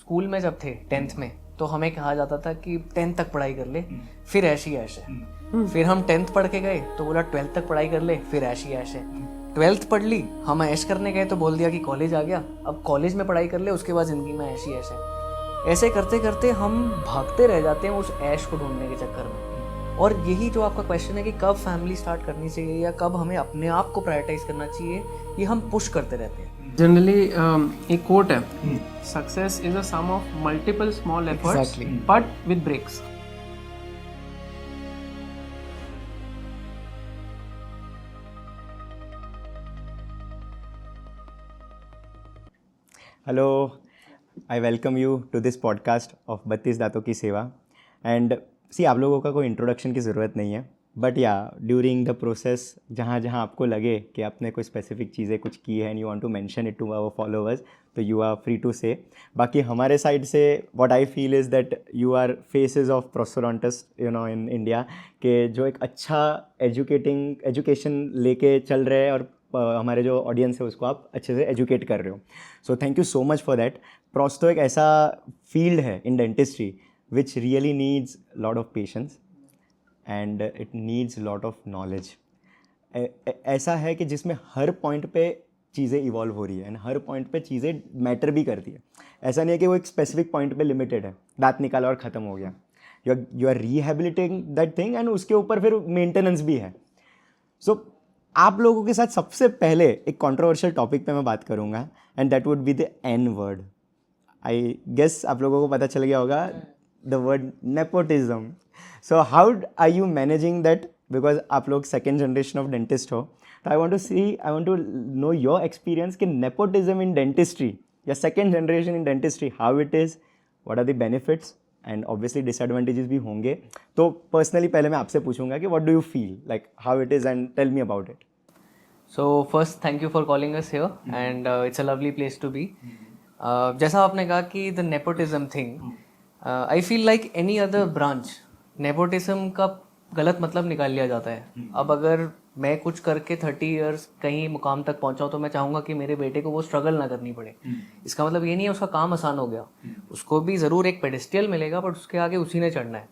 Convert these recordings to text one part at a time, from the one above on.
School में जब थे 10th में, तो हमें कहा जाता था कि 10th तक पढ़ाई कर ले, फिर ऐश ही ऐश है। फिर हम 10th पढ़ के गए तो बोला 12th तक पढ़ाई कर ले, फिर ऐश ही ऐश है। 12th पढ़ ली, हम ऐश करने गए तो बोल दिया कि कॉलेज आ गया, अब कॉलेज में पढ़ाई कर ले, उसके बाद ज़िंदगी में ऐश ही ऐश है। ऐसे करते करते हम भागते रह जाते हैं उस ऐश को ढूंढने के चक्कर में। और यही जो आपका क्वेश्चन है कि कब फैमिली स्टार्ट करनी चाहिए या कब हमें अपने आप को प्रायोरिटाइज करना चाहिए, ये हम पुश करते रहते हैं। जनरली एक कोट है, success is a sum of multiple small efforts but with breaks. Hello, I welcome you to this podcast of 32 दांतों की सेवा। एंड सी, आप लोगों का कोई इंट्रोडक्शन की ज़रूरत नहीं है, बट या ड्यूरिंग द प्रोसेस जहाँ जहाँ आपको लगे कि आपने कोई स्पेसिफिक चीज़ें कुछ की है and you want to mention it to our followers, तो you are free to say. बाकी हमारे साइड से what I feel is that you are faces of prosthodontist in India, के जो एक अच्छा एजुकेशन लेके चल रहे हैं और हमारे जो ऑडियंस है उसको आप अच्छे से एजुकेट कर रहे हो। So thank you so much for that. Prostho एक ऐसा फील्ड है in dentistry which really needs lot of patience and it needs lot of knowledge. ऐसा है कि जिसमें हर पॉइंट पे चीज़ें इवॉल्व हो रही है एंड हर पॉइंट पे चीज़ें मैटर भी करती है। ऐसा नहीं है कि वो एक स्पेसिफिक पॉइंट पे लिमिटेड है, दांत निकाला और ख़त्म हो गया। You are rehabilitating that thing and उसके ऊपर फिर मेंटेनेंस भी है। सो आप लोगों के साथ सबसे पहले एक कंट्रोवर्शियल टॉपिक पे मैं बात करूँगा and that would be the N word. I guess आप लोगों को पता चल गया होगा, the word nepotism. So how are you managing that? Because आप लोग सेकेंड जनरेशन ऑफ डेंटिस्ट हो, तो I want to know your experience कि नेपोटिज्म इन डेंटिस्ट्री या second generation in dentistry, how it is, what are the benefits and obviously disadvantages भी होंगे। तो personally पहले मैं आपसे पूछूंगा कि what do you feel like, how it is, and tell me about it. So first, thank you for calling us here, and it's a lovely place to be. जैसा आपने कहा कि the nepotism thing, I feel like any other branch, nepotism का गलत मतलब निकाल लिया जाता है। अब अगर मैं कुछ करके 30 इयर्स कहीं मुकाम तक पहुंचा तो मैं चाहूँगा कि मेरे बेटे को वो स्ट्रगल ना करनी पड़े। इसका मतलब ये नहीं है उसका काम आसान हो गया, उसको भी ज़रूर एक पेडिस्टियल मिलेगा, बट उसके आगे उसी ने चढ़ना है।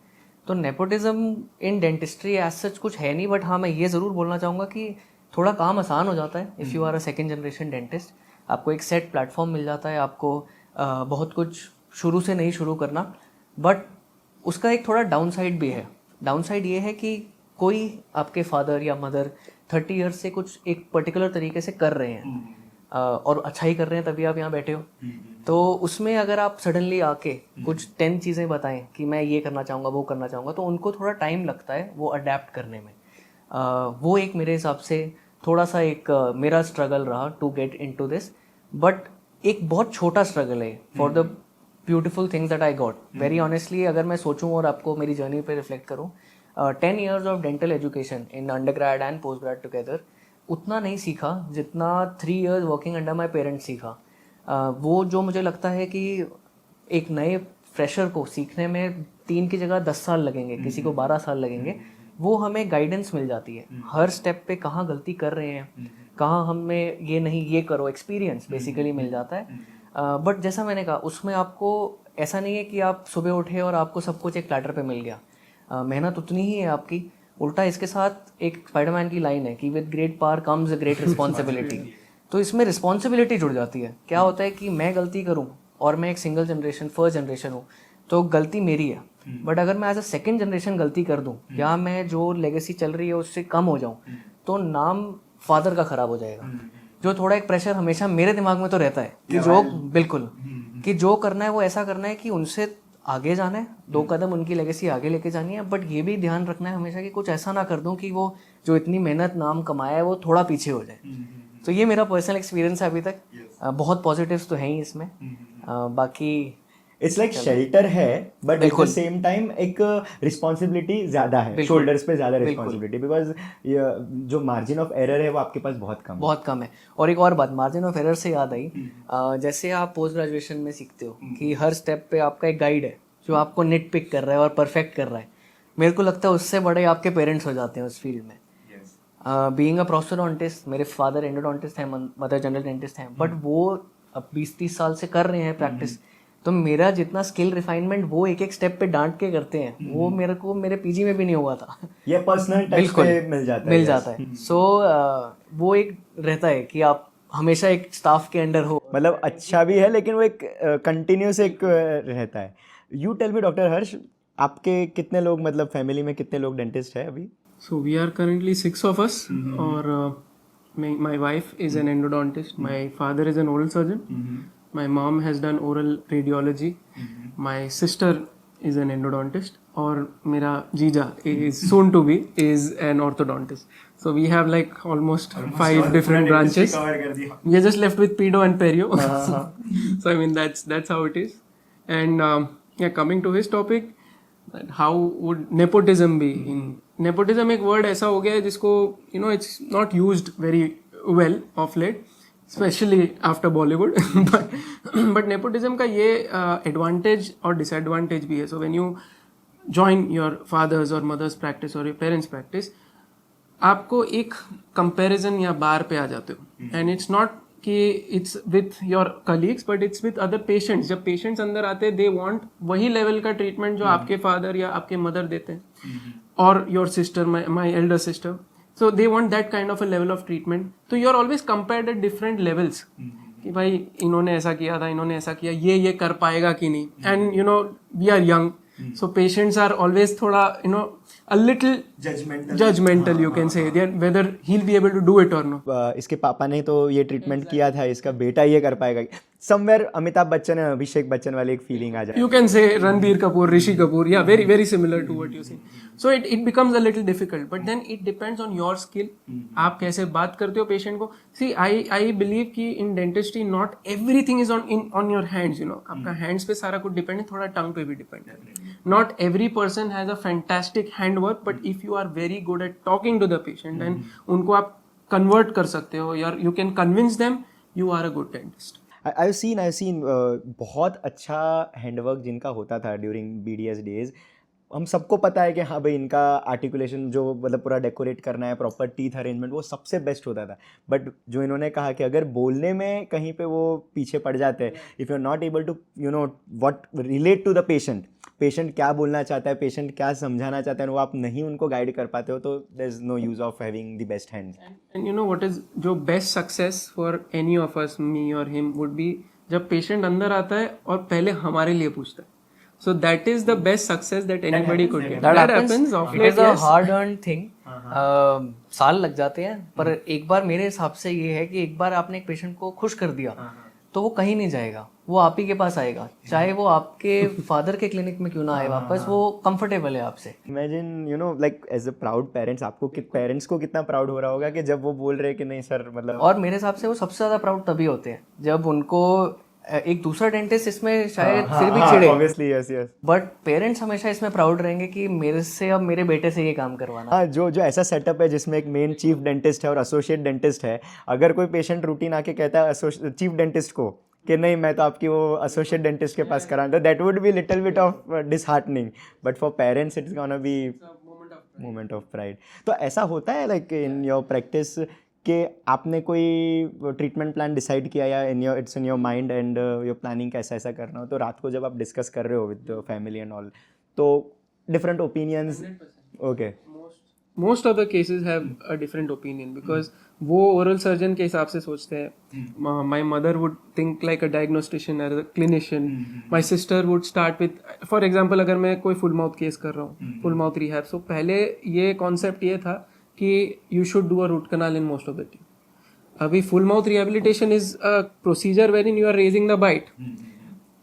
तो nepotism in dentistry as such कुछ है नहीं, बट हाँ मैं ये ज़रूर बोलना चाहूँगा कि थोड़ा काम आसान हो जाता है if you are a second generation dentist. आपको एक सेट प्लेटफॉर्म मिल जाता है, आपको बहुत कुछ शुरू से नहीं शुरू करना। बट उसका एक थोड़ा डाउन साइड भी है। डाउन साइड ये है कि कोई आपके फादर या मदर 30 ईयर्स से कुछ एक पर्टिकुलर तरीके से कर रहे हैं और अच्छा ही कर रहे हैं, तभी आप यहाँ बैठे हो। तो उसमें अगर आप सडनली आके कुछ 10 चीज़ें बताएं कि मैं ये करना चाहूँगा, वो करना चाहूँगा, तो उनको थोड़ा टाइम लगता है वो अडेप्ट करने में। वो एक मेरे हिसाब से थोड़ा सा एक मेरा स्ट्रगल रहा to get into this, but एक बहुत छोटा स्ट्रगल है for the beautiful things that I got. Very honestly अगर मैं सोचूं और आपको मेरी जर्नी पे रिफ्लेक्ट करूं, 10 years of dental education in under grade and post grade together उतना नहीं सीखा जितना 3 years working under my parents सीखा। वो जो मुझे लगता है कि एक नए फ्रेशर को सीखने में 3 की जगह 10 साल लगेंगे, किसी को 12 साल लगेंगे, वो हमें गाइडेंस मिल जाती है हर स्टेप पे, कहाँ गलती कर रहे हैं, कहाँ हमें ये नहीं ये करो, एक्सपीरियंस बेसिकली मिल जाता है। बट जैसा मैंने कहा उसमें आपको ऐसा नहीं है कि आप सुबह उठे और आपको सब कुछ एक प्लेटर पे मिल गया। मेहनत उतनी ही है आपकी। उल्टा इसके साथ एक स्पाइडरमैन की लाइन है कि with great power comes a great responsibility. तो इसमें रिस्पॉन्सिबिलिटी जुड़ जाती है। क्या होता है कि मैं गलती करूँ और मैं एक सिंगल जनरेशन फर्स्ट जनरेशन हूँ तो गलती मेरी है, बट अगर मैं एज अ सेकेंड जनरेशन गलती कर दूं या मैं जो लेगेसी चल रही है उससे कम हो जाऊं तो नाम फादर का खराब हो जाएगा। जो थोड़ा एक प्रेशर हमेशा मेरे दिमाग में तो रहता है कि जो बिल्कुल कि जो करना है वो ऐसा करना है कि उनसे आगे जाना है, 2 कदम उनकी लेगेसी आगे लेके जानी है, बट ये भी ध्यान रखना है हमेशा कि कुछ ऐसा ना कर दूं कि वो जो इतनी मेहनत नाम कमाया है वो थोड़ा पीछे हो जाए। तो ये मेरा पर्सनल एक्सपीरियंस है अभी तक। बहुत पॉजिटिव्स तो हैं ही इसमें। बाकी इट्स लाइक शेल्टर है, but at the same time एक रिस्पॉन्सिबिलिटी ज़्यादा है, शोल्डर्स पे ज़्यादा रिस्पॉन्सिबिलिटी, बिकॉज जो मार्जिन ऑफ एरर है वो आपके पास बहुत कम है। और एक और बात मार्जिन ऑफ एरर से याद आई, जैसे आप पोस्ट ग्रेजुएशन में सीखते हो कि हर स्टेप पे आपका एक गाइड है जो आपको निट पिक कर रहा है और परफेक्ट कर रहा है। मेरे को लगता है उससे बड़े आपके पेरेंट्स हो जाते हैं उस फील्ड में। बीइंग अ प्रोस्टोडोंटिस्ट, मेरे फादर एंडोडोंटिस्ट हैं, मदर जनरल डेंटिस्ट हैं, बट वो अब 20-30 साल से कर रहे हैं प्रैक्टिस। तो मेरा जितना स्किल रिफाइनमेंट वो एक एक स्टेप पे डांट के करते हैं वो मेरे को मेरे पीजी में भी नहीं हुआ था। ये पर्सनल टच पे मिल जाता है। सो वो एक रहता है कि आप हमेशा एक स्टाफ के अंडर हो। मतलब अच्छा भी है लेकिन वो एक कंटिन्यूस एक रहता है। यू टेल मी डॉक्टर हर्ष, आपके कितने लोग मतलब फैमिली में कितने लोग डेंटिस्ट है अभी? So we are currently 6 of us. Or my wife is an endodontist. My father is an oral surgeon. My mom has done oral radiology. My sister is an endodontist. और मेरा जीजा is soon to be is an orthodontist. So we have like almost 5 different branches. We are just left with pedo and perio. So I mean that's how it is. And yeah, coming to his topic, how would nepotism be? Nepotism एक word ऐसा हो गया है जिसको it's not used very well of late, especially after Bollywood. but nepotism का ये advantage और disadvantage भी है. So when you join your father's or mother's practice or your parents' practice, आपको एक comparison या बार पे आ जाते हो. And it's not कि it's with your colleagues but it's with other patients. जब patients अंदर आते हैं they want वही level का treatment जो आपके father या आपके mother देते हैं और your sister, my elder sister. So they want that kind of a level of treatment. So you are always compared at different levels. कि भाई इन्होंने ऐसा किया था, इन्होंने ऐसा किया, ये कर पाएगा कि नहीं. And we are young. So patients are always थोड़ा a little judgmental you can say whether he'll be able to do it or not. इसके पापा ने तो ये ट्रीटमेंट किया था, इसका बेटा ये कर पाएगा. समवेयर अमिताभ बच्चन एंड अभिषेक बच्चन वाली एक फीलिंग आ जाए. You can say Ranbir Kapoor, Rishi Kapoor, yeah, very very similar to what you say. So it becomes a little difficult, but then it depends on your skill. आप कैसे बात करते हो patient को. See, I believe कि in dentistry not everything is on your hands. आपका hands पे सारा कुछ depend है, थोड़ा tongue पे भी depend है. Not every person has a fantastic handwork, but if you are very good at talking to the patient and उनको आप convert कर सकते हो, you can convince them, you are a good dentist. I've seen बहुत अच्छा handwork जिनका होता था ड्यूरिंग BDS डेज. हम सबको पता है कि हाँ भाई इनका आर्टिकुलेशन जो मतलब पूरा डेकोरेट करना है, प्रॉपर टीथ अरेंजमेंट, वो सबसे बेस्ट होता था. बट जो इन्होंने कहा कि अगर बोलने में कहीं पे वो पीछे पड़ जाते हैं, if you are not able to what relate to the patient क्या बोलना चाहता है, पेशेंट क्या समझाना चाहता है, वो आप नहीं उनको गाइड कर पाते हो, तो there is no use of having the best hands. And what is जो best success for any of us, me और हिम, वुड बी जब पेशेंट अंदर आता है और पहले हमारे लिए पूछता है. So that is the best success that anybody could get. That happens of late. It is a hard earned thing. साल लग जाते हैं, पर एक बार मेरे हिसाब से ये है कि एक बार आपने एक पेशेंट को खुश कर दिया तो वो कहीं नहीं जाएगा, वो आप ही के पास आएगा, चाहे वो आपके फादर के क्लिनिक में क्यों ना आए वापस, वो कंफर्टेबल है आपसे. Imagine like as a proud parents, आपको पेरेंट्स को कितना प्राउड हो रहा होगा कि जब वो बोल रहे कि नहीं सर मतलब. और मेरे हिसाब से वो सबसे ज्यादा प्राउड तभी होते हैं जब उनको एक दूसरा डेंटिस्ट इसमें शायद फिर भी चिढ़े. Obviously yes. बट पेरेंट्स हमेशा इसमें प्राउड रहेंगे कि मेरे से अब मेरे बेटे से ये काम करवाना. हाँ, जो ऐसा सेटअप है जिसमें एक मेन चीफ डेंटिस्ट है और एसोसिएट डेंटिस्ट है. अगर कोई पेशेंट रूटीन आके कहता है चीफ डेंटिस्ट को कि नहीं मैं तो आपकी वो एसोसिएट डेंटिस्ट के पास कराऊँ, तो that would be little bit of disheartening. But for parents it's gonna be moment of pride. तो ऐसा होता है लाइक इन योर प्रैक्टिस कि आपने कोई ट्रीटमेंट प्लान डिसाइड किया या it's in your mind and your planning कैसा ऐसा करना हो, तो रात को जब आप डिस्कस कर रहे हो विद फैमिली एंड ऑल, तो different opinions. Okay, most of the cases have a different opinion because वो ओरल सर्जन के हिसाब से सोचते हैं. My mother would think like a diagnostician as a clinician. My sister would start with, for example अगर मैं कोई full mouth case कर रहा हूँ, फुल माउथ रिहैब, सो पहले ये कॉन्सेप्ट ये था कि you should do a root canal in most of the teeth. अभी full mouth rehabilitation is a procedure wherein you are raising the bite.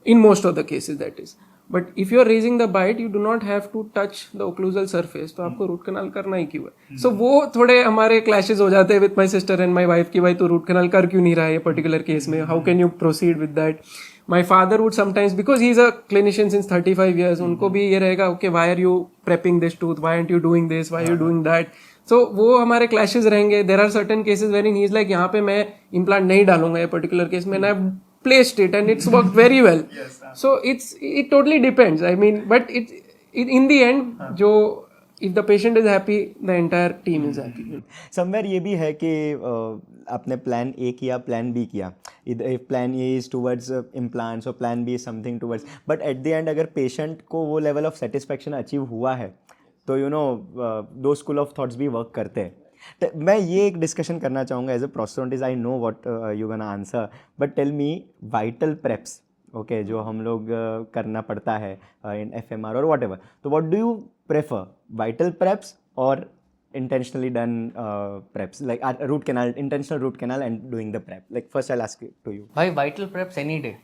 In most of the cases that is. But if you are raising the bite, you do not have to touch the occlusal surface. तो आपको root canal करना ही क्यों है? So वो थोड़े हमारे clashes हो जाते हैं with my sister and my wife कि भाई तो root canal कर क्यों नहीं रहा है ये particular case में? How can you proceed with that? My father would sometimes, because he is a clinician since 35 years, उनको भी ये रहेगा okay why are you prepping this tooth? Why aren't you doing this? Why are you doing that? So वो हमारे clashes रहेंगे. There are certain cases wherein he is like यहाँ पे मैं implant नहीं डालूंगा ये particular case में, and I've placed it and it's worked very well. So it totally depends. I mean, but in the end जो if the patient is happy, the entire team is happy. Somewhere ये भी है कि आपने plan A किया, plan B किया. If plan A is towards implants और plan B is something towards, but at the end अगर पेशेंट को वो लेवल ऑफ सेटिस्फेक्शन अचीव हुआ है तो यू नो दो स्कूल ऑफ थॉट्स भी वर्क करते हैं. तो मैं ये एक डिस्कशन करना चाहूँगा as a prosthodontist. I know what you gonna answer, but tell me vital preps, okay, जो हम लोग करना पड़ता है इन FMR और वॉट एवर. तो what do you prefer, vital preps और intentionally done preps, like root canal, intentional root canal and doing the prep? Like first I'll ask it to you. भाई वाइटल प्रेप्स एनी डे.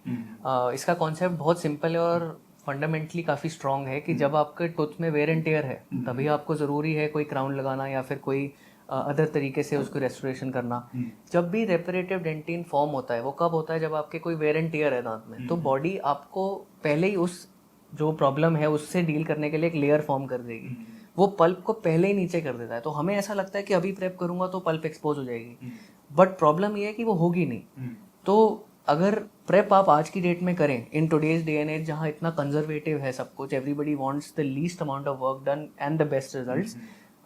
इसका concept बहुत simple है और fundamentally काफ़ी strong है कि जब आपके टूथ में वेयर एंड टेयर है तभी आपको ज़रूरी है कोई क्राउन लगाना या फिर कोई अदर तरीके से उसको रेस्टोरेशन करना. जब भी रेपरेटिव डेंटिन फॉर्म होता है वो कब होता है, जब आपके कोई वेयर एंड टेयर है दांत में, तो बॉडी आपको पहले ही उस जो प्रॉब्लम है उससे डील करने के लिए एक लेयर फॉर्म कर देगी. वो पल्प को पहले ही नीचे कर देता है. तो हमें ऐसा लगता है कि अभी प्रेप करूंगा तो पल्प एक्सपोज हो जाएगी, बट प्रॉब्लम ये है कि वो होगी नहीं. तो अगर प्रेप आप आज की डेट में करें in today's day and age जहाँ इतना कंजर्वेटिव है सब कुछ, everybody wants the least amount of work done and the best results,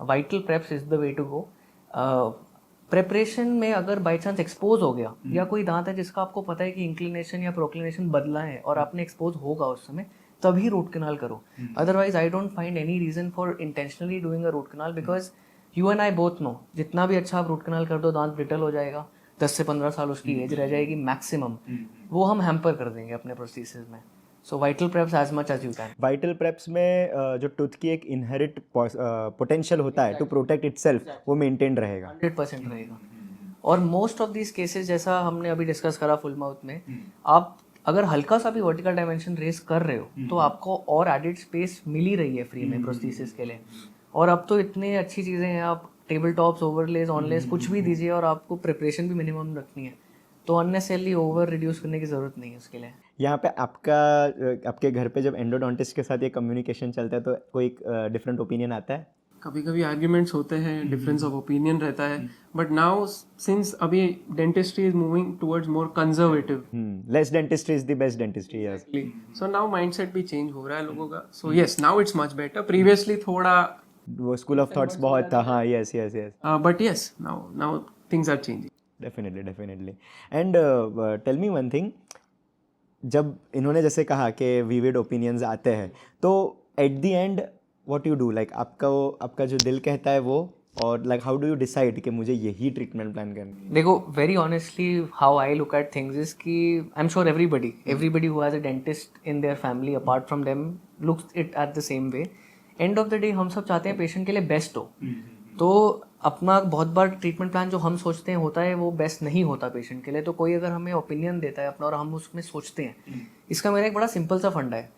vital preps is the way to go. Preparation में अगर बाई चांस एक्सपोज हो गया या कोई दांत है जिसका आपको पता है कि इंक्लिनेशन या प्रोक्लिनेशन बदला है और आपने एक्सपोज होगा उस समय, तभी रूट कनाल करो. Otherwise I don't find any reason for intentionally doing a root canal, because you and I both know जितना भी अच्छा आप रूट कनाल कर दो दांत ब्रिटल हो जाएगा, 10 से 15 साल उसकी एज रह जाएगी मैक्सिमम, वो हम हैम्पर कर देंगे अपने प्रोसेसेस में. So vital preps as much as you can. Vital preps में जो टूथ की एक इनहेरिट पोटेंशियल होता है टू प्रोटेक्ट इटसेल्फ, वो मेंटेन रहेगा. 100% रहेगा. और मोस्ट ऑफ दीज केसेस जैसा हमने अभी डिस्कस करा फुल माउथ में, आप अगर हल्का सा भी वर्टिकल डायमेंशन रेस कर रहे हो तो आपको और एडिड स्पेस मिल ही रही है फ्री में प्रोस्थेसिस के लिए. और अब तो इतनी अच्छी चीज़ें हैं, आप टेबल टॉप्स, ओवरलेस, ऑनलेस कुछ भी दीजिए और आपको प्रिपरेशन भी मिनिमम रखनी है, तो अननेसेसरली ओवर रिड्यूस करने की ज़रूरत नहीं है उसके लिए. यहाँ पे आपके घर पे जब एंडोडोंटिस्ट के साथ ये कम्युनिकेशन चलता है तो कोई डिफरेंट ओपिनियन आता है? कभी कभी आर्ग्यूमेंट्स होते हैं, डिफरेंस ऑफ ओपिनियन रहता है, बट नाउ सिंस अभी dentistry is moving towards more conservative, less dentistry is the best dentistry. Yes, so now mindset भी चेंज हो रहा है लोगों का. So yes, now it's much better. Previously थोड़ा वो स्कूल ऑफ थॉट्स बहुत था. हाँ, yes yes yes. But yes, now things are changing. Definitely. And tell me one thing, जब इन्होंने जैसे कहा कि विविड ओपिनियंस आते हैं, तो at the end what you do, like आपका जो दिल कहता है वो, और like how do you decide कि मुझे यही ट्रीटमेंट प्लान करना है? देखो, very honestly how I look at things is कि I am sure everybody who has a dentist in their family apart from them looks it at the same way. End of the day हम सब चाहते हैं patient के लिए best हो. तो अपना बहुत बार ट्रीटमेंट प्लान जो हम सोचते हैं होता है वो बेस्ट नहीं होता पेशेंट के लिए. तो कोई अगर हमें ओपिनियन देता है अपना और हम उसमें सोचते हैं, इसका मेरा एक बड़ा सिंपल सा फंडा है.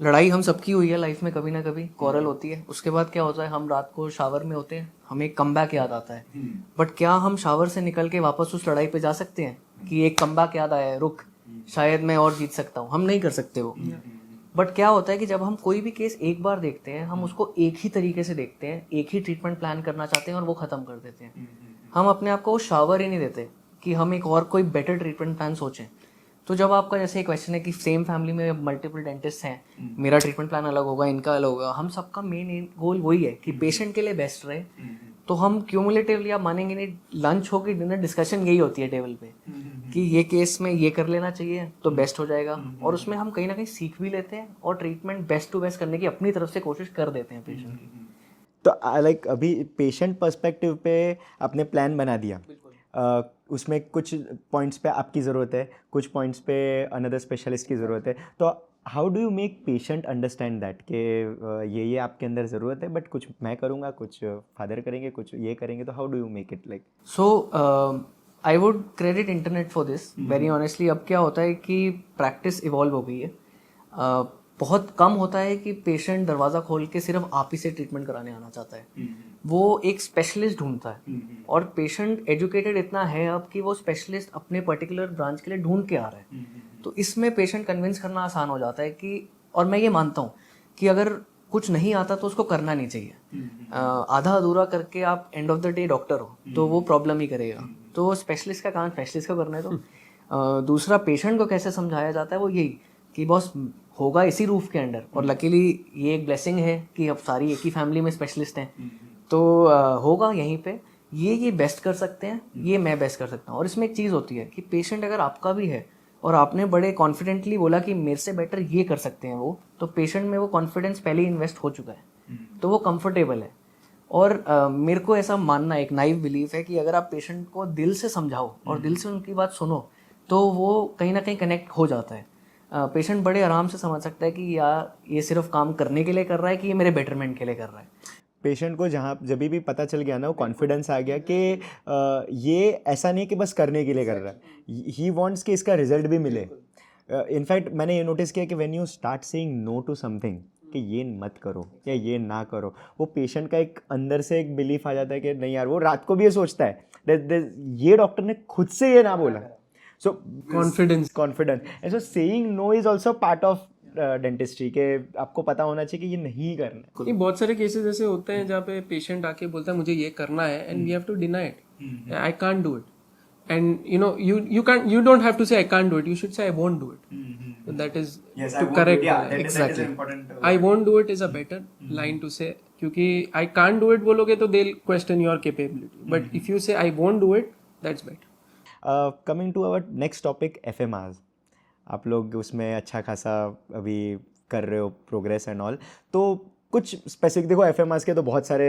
लड़ाई हम सबकी हुई है लाइफ में, कभी ना कभी क्वारल होती है. उसके बाद क्या होता है, हम रात को शावर में होते हैं, हमें एक कमबैक याद आता है. बट क्या हम शावर से निकल के वापस उस लड़ाई पे जा सकते हैं कि एक कमबैक याद आया है, रुक शायद मैं और जीत सकता हूँ? हम नहीं कर सकते वो. बट क्या होता है कि जब हम कोई भी केस एक बार देखते हैं, हम उसको एक ही तरीके से देखते हैं, एक ही ट्रीटमेंट प्लान करना चाहते हैं और वो ख़त्म कर देते हैं. हम अपने आप को शावर ही नहीं देते कि हम एक और कोई बेटर ट्रीटमेंट प्लान सोचें. तो जब आपका जैसे क्वेश्चन है कि सेम फैमिली में मल्टीपल डेंटिस्ट हैं, मेरा ट्रीटमेंट प्लान अलग होगा, इनका अलग होगा, हम सबका मेन गोल वही है कि पेशेंट के लिए बेस्ट रहे. तो हम क्यूमुलेटिवली, आप मानेंगे नहीं, लंच हो कि डिनर डिस्कशन यही होती है टेबल पे कि ये केस में ये कर लेना चाहिए तो बेस्ट हो जाएगा. और उसमें हम कहीं ना कहीं सीख भी लेते हैं और ट्रीटमेंट बेस्ट टू बेस्ट करने की अपनी तरफ से कोशिश कर देते हैं पेशेंट की. तो लाइक अभी पेशेंट पर्सपेक्टिव पे आपने प्लान बना दिया, उसमें कुछ पॉइंट्स पे आपकी ज़रूरत है, कुछ पॉइंट्स पे अनदर स्पेशलिस्ट की ज़रूरत है. तो how do you make patient understand that कि ये आपके अंदर ज़रूरत है, बट कुछ मैं करूँगा, कुछ फादर करेंगे, कुछ ये करेंगे. तो how do you make it like? So I would credit internet for this very honestly. अब क्या होता है कि प्रैक्टिस इवॉल्व हो गई है. बहुत कम होता है कि पेशेंट दरवाज़ा खोल के सिर्फ आप ही से ट्रीटमेंट कराने आना चाहता है. वो एक स्पेशलिस्ट ढूंढता है. और पेशेंट एजुकेटेड इतना है अब कि वो स्पेशलिस्ट अपने पर्टिकुलर ब्रांच के लिए ढूंढ के आ रहा है. तो इसमें पेशेंट कन्विंस करना आसान हो जाता है कि, और मैं ये मानता हूँ कि अगर कुछ नहीं आता तो उसको करना नहीं चाहिए. आधा अधूरा करके आप and of the day doctor हो तो वो प्रॉब्लम ही करेगा. तो स्पेशलिस्ट का काम स्पेशलिस्ट को करने दो. दूसरा, पेशेंट को कैसे समझाया जाता है वो यही कि बॉस होगा इसी रूफ के अंडर, और लकीली ये एक ब्लेसिंग है कि अब सारी एक ही फैमिली में स्पेशलिस्ट हैं, तो होगा यहीं पे ये बेस्ट कर सकते हैं, ये मैं बेस्ट कर सकता हूँ। और इसमें एक चीज़ होती है कि पेशेंट अगर आपका भी है और आपने बड़े कॉन्फिडेंटली बोला कि मेरे से बेटर ये कर सकते हैं वो, तो पेशेंट में वो कॉन्फिडेंस पहले ही इन्वेस्ट हो चुका है, तो वो कंफर्टेबल है। और मेरे को ऐसा मानना, एक नाइव बिलीफ है कि अगर आप पेशेंट को दिल से समझाओ और दिल से उनकी बात सुनो, तो वो कहीं ना कहीं कनेक्ट हो जाता है। पेशेंट बड़े आराम से समझ सकता है कि यार ये सिर्फ काम करने के लिए कर रहा है कि ये मेरे बेटरमेंट के लिए कर रहा है। पेशेंट को जहाँ जब भी पता चल गया ना, वो कॉन्फिडेंस आ गया कि ये ऐसा नहीं कि बस करने के लिए कर रहा है, ही वांट्स कि इसका रिजल्ट भी मिले। इनफैक्ट मैंने ये नोटिस किया कि when you start saying no to something, कि ये मत करो या ये ना करो, वो पेशेंट का एक अंदर से एक बिलीफ आ जाता है कि नहीं यार, वो रात को भी ये सोचता है ये डॉक्टर ने खुद से ये ना बोला। So confidence and so saying no is also part of dentistry, के आपको पता होना चाहिए कि ये नहीं करना। ये बहुत सारे केसेस ऐसे होते हैं जहाँ पे पेशेंट आके बोलता है मुझे ये करना है and we have to deny it, I can't do it, and you don't have to say I can't do it, you should say I won't do it. So that is to correct exactly. I won't do it is a better line to say, क्योंकि I can't do it बोलोगे तो they'll question your capability, but if you say I won't do it, that's better. Coming to our next topic, FMRs, आप लोग उसमें अच्छा खासा अभी कर रहे हो प्रोग्रेस एंड ऑल, तो कुछ स्पेसिफिक देखो, FMRs के तो बहुत सारे